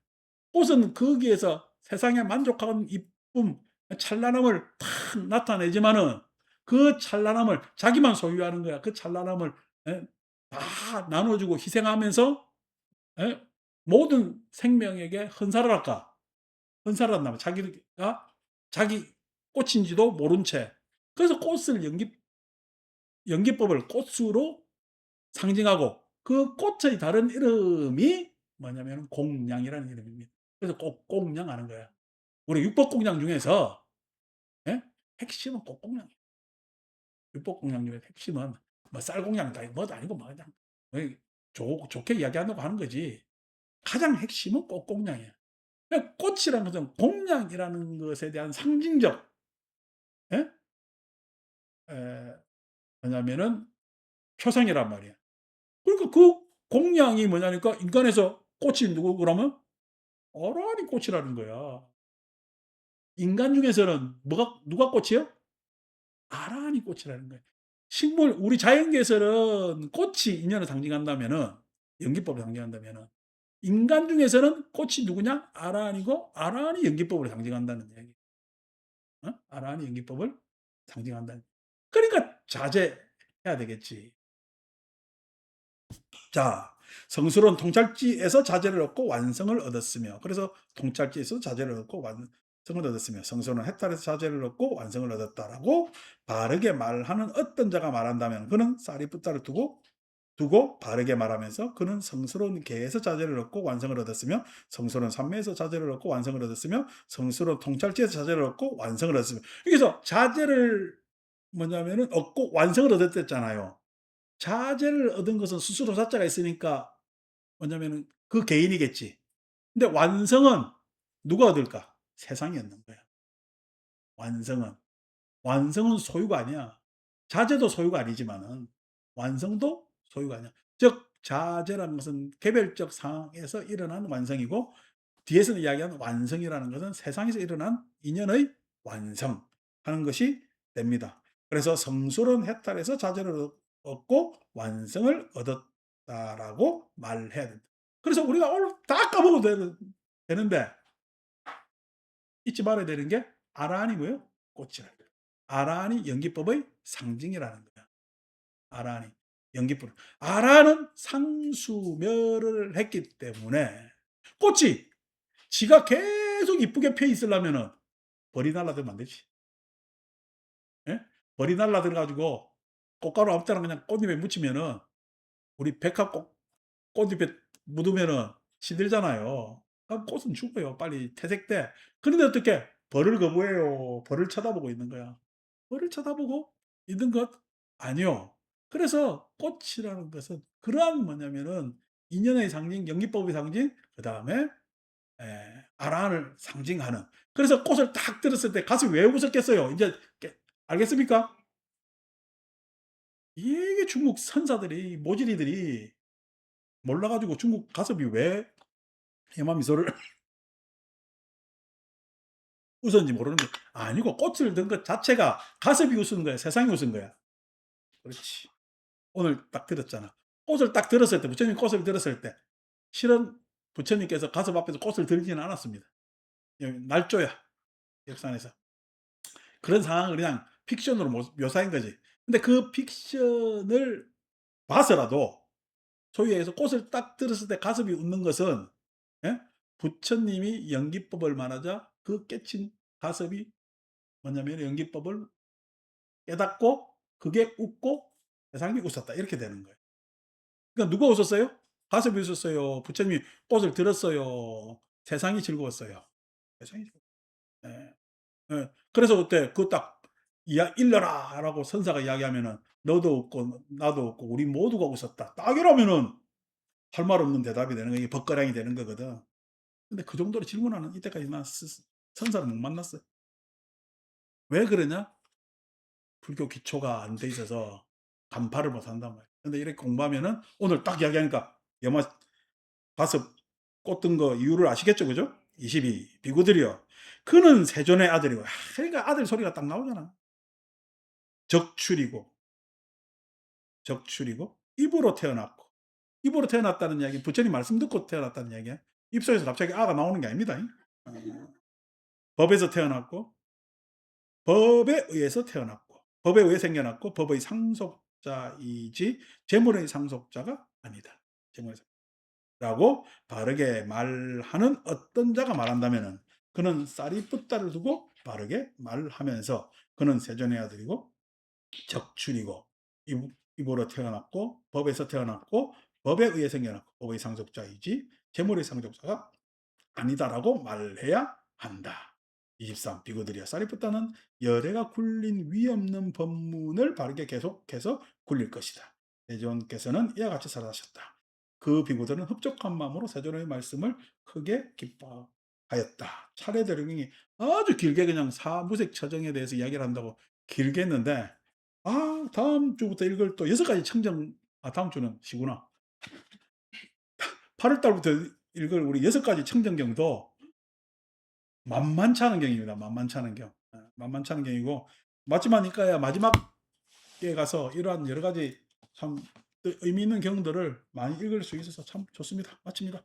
꽃은 거기에서 세상에 만족하는 이쁨, 찬란함을 탁 나타내지만은 그 찬란함을 자기만 소유하는 거야. 그 찬란함을 예? 다 나눠주고 희생하면서 예? 모든 생명에게 헌살을할까? 헌살한다면 자기가 자기 꽃인지도 모른 채. 그래서 꽃을 연기법을 꽃으로 상징하고 그 꽃의 다른 이름이 뭐냐면 공양이라는 이름입니다. 그래서 꽃공양 하는 거야. 우리 육법공양 중에서 예? 핵심은 꽃공양이에요. 육법공양 중에 핵심은 뭐 쌀공양 뭐도 아니고 뭐 그냥 좋게 이야기한다고 하는 거지. 가장 핵심은 꽃공양이에요. 꽃이라는 것은 공양이라는 것에 대한 상징적 예? 에, 뭐냐면은 표상이란 말이야. 그러니까 그 공양이 뭐냐니까 인간에서 꽃이 누구 그러면 어란이 꽃이라는 거야. 인간 중에서는 뭐가 누가 꽃이요? 아란이 꽃이라는 거예요. 식물 우리 자연계에서는 꽃이 인연을 상징한다면은 연기법을 상징한다면은 인간 중에서는 꽃이 누구냐? 아란이고 아란이 연기법을 상징한다는 얘기. 어? 아란이 연기법을 상징한다는. 그러니까 자제해야 되겠지. 자, 성스러운 통찰지에서 자제를 얻고 완성을 얻었으며, 그래서 통찰지에서 자제를 얻고 완성을 얻었으며, 성스러운 해탈에서 자제를 얻고 완성을 얻었다라고 바르게 말하는 어떤 자가 말한다면, 그는 쌀이 붓다를 두고 바르게 말하면서 그는 성스러운 계에서 자제를 얻고 완성을 얻었으며, 성스러운 산매에서 자제를 얻고 완성을 얻었으며, 성스러운 통찰지에서 자제를 얻고 완성을 얻었으며, 여기서 자제를 뭐냐면은 얻고 완성을 얻었댔잖아요. 자제를 얻은 것은 스스로 자자가 있으니까 뭐냐면은 그 개인이겠지. 근데 완성은 누가 얻을까? 세상이 얻는 거야. 완성은. 완성은 소유가 아니야. 자제도 소유가 아니지만은 완성도 소유가 아니야. 즉 자제라는 것은 개별적 상황에서 일어난 완성이고 뒤에서 이야기하는 완성이라는 것은 세상에서 일어난 인연의 완성하는 것이 됩니다. 그래서 성스러운 해탈에서 자제를 얻고 완성을 얻었다라고 말을 해야 된다. 그래서 우리가 오늘 다 까먹어도 되는데 잊지 말아야 되는 게 아라한이 뭐예요? 꽃이라. 아라한이 연기법의 상징이라는 거야. 아라한이 연기법. 아라한은 상수멸을 했기 때문에 꽃이 지가 계속 이쁘게 펴 있으려면은 벌이 날라들면 안 되지. 예? 벌이 날라들어 가지고 꽃가루 아무 때나 그냥 꽃잎에 묻히면은 우리 백합 꽃잎에 묻으면은 시들잖아요. 꽃은 죽어요. 빨리 퇴색돼. 그런데 어떻게 벌을 거부해요. 벌을 쳐다보고 있는 거야. 벌을 쳐다보고 있는 것? 아니요. 그래서 꽃이라는 것은 그러한 뭐냐면은 인연의 상징, 연기법의 상징, 그다음에 아라한을 상징하는. 그래서 꽃을 딱 들었을 때 가슴이 왜 웃었겠어요? 인제 알겠습니까? 이게 중국 선사들이 모질이들이 몰라 가지고 중국 가슴이 왜 해마 미소를 웃었는지 모르는 게 아니고 꽃을 든 것 자체가 가슴이 웃은 거야. 세상이 웃은 거야. 그렇지. 오늘 딱 들었잖아. 꽃을 딱 들었을 때 부처님 꽃을 들었을 때 실은 부처님께서 가슴 앞에서 꽃을 들지는 않았습니다. 날조야 역산에서. 그런 상황을 그냥 픽션으로 묘사한 거지. 근데 그 픽션을 봐서라도 소위 해서 꽃을 딱 들었을 때 가슴이 웃는 것은 예? 부처님이 연기법을 말하자 그 깨친 가슴이 뭐냐면 연기법을 깨닫고 그게 웃고 세상이 웃었다 이렇게 되는 거예요. 그러니까 누가 웃었어요? 가슴이 웃었어요. 부처님이 꽃을 들었어요. 세상이 즐거웠어요. 세상이 즐거웠어요. 예. 예. 그래서 그때 그 딱 일러라라고 선사가 이야기하면은 너도 웃고 나도 웃고 우리 모두가 웃었다. 딱 이러면은 할 말 없는 대답이 되는 거야. 이게 벗가량이 되는 거거든. 근데 그 정도로 질문하는 이때까지 난 선사를 못 만났어요. 왜 그러냐? 불교 기초가 안 돼 있어서 간파를 못 한단 말이야. 근데 이렇게 공부하면은 오늘 딱 이야기하니까 여마 가서 꽃 든 거 이유를 아시겠죠? 그죠? 22 비구들이여 그는 세존의 아들이고 그러니까 아들 소리가 딱 나오잖아. 적출이고 적출이고 입으로 태어났고 입으로 태어났다는 이야기 부처님 말씀 듣고 태어났다는 이야기야. 입속에서 갑자기 아가 나오는 게 아닙니다. 어. 법에서 태어났고 법에 의해서 태어났고 법에 의해 생겨났고 법의 상속자이지 재물의 상속자가 아니다. 재물의 라고 바르게 말하는 어떤 자가 말한다면은 그는 사리뿌따를 두고 바르게 말하면서 그는 세존의 아들이고 적출이고 입으로 태어났고 법에서 태어났고 법에 의해 생겨났고 법의 상속자이지 재물의 상속자가 아니다라고 말해야 한다. 23 비구들이여 사리뿌따는 열애가 굴린 위 없는 법문을 바르게 계속해서 굴릴 것이다. 세존께서는 이와 같이 살아가셨다. 그 비구들은 흡족한 마음으로 세존의 말씀을 크게 기뻐하였다. 차례 대령이 아주 길게 그냥 사무색 처정에 대해서 이야기를 한다고 길게 했는데 다음 주부터 읽을 또 6가지 청정 다음 주는 쉬구나. 8월 달부터 읽을 우리 6가지 청정경도 만만치 않은 경입니다. 만만치 않은 경. 만만치 않은 경이고 마지막이니까야 마지막에 가서 이러한 여러 가지 참 의미 있는 경들을 많이 읽을 수 있어서 참 좋습니다. 마칩니다.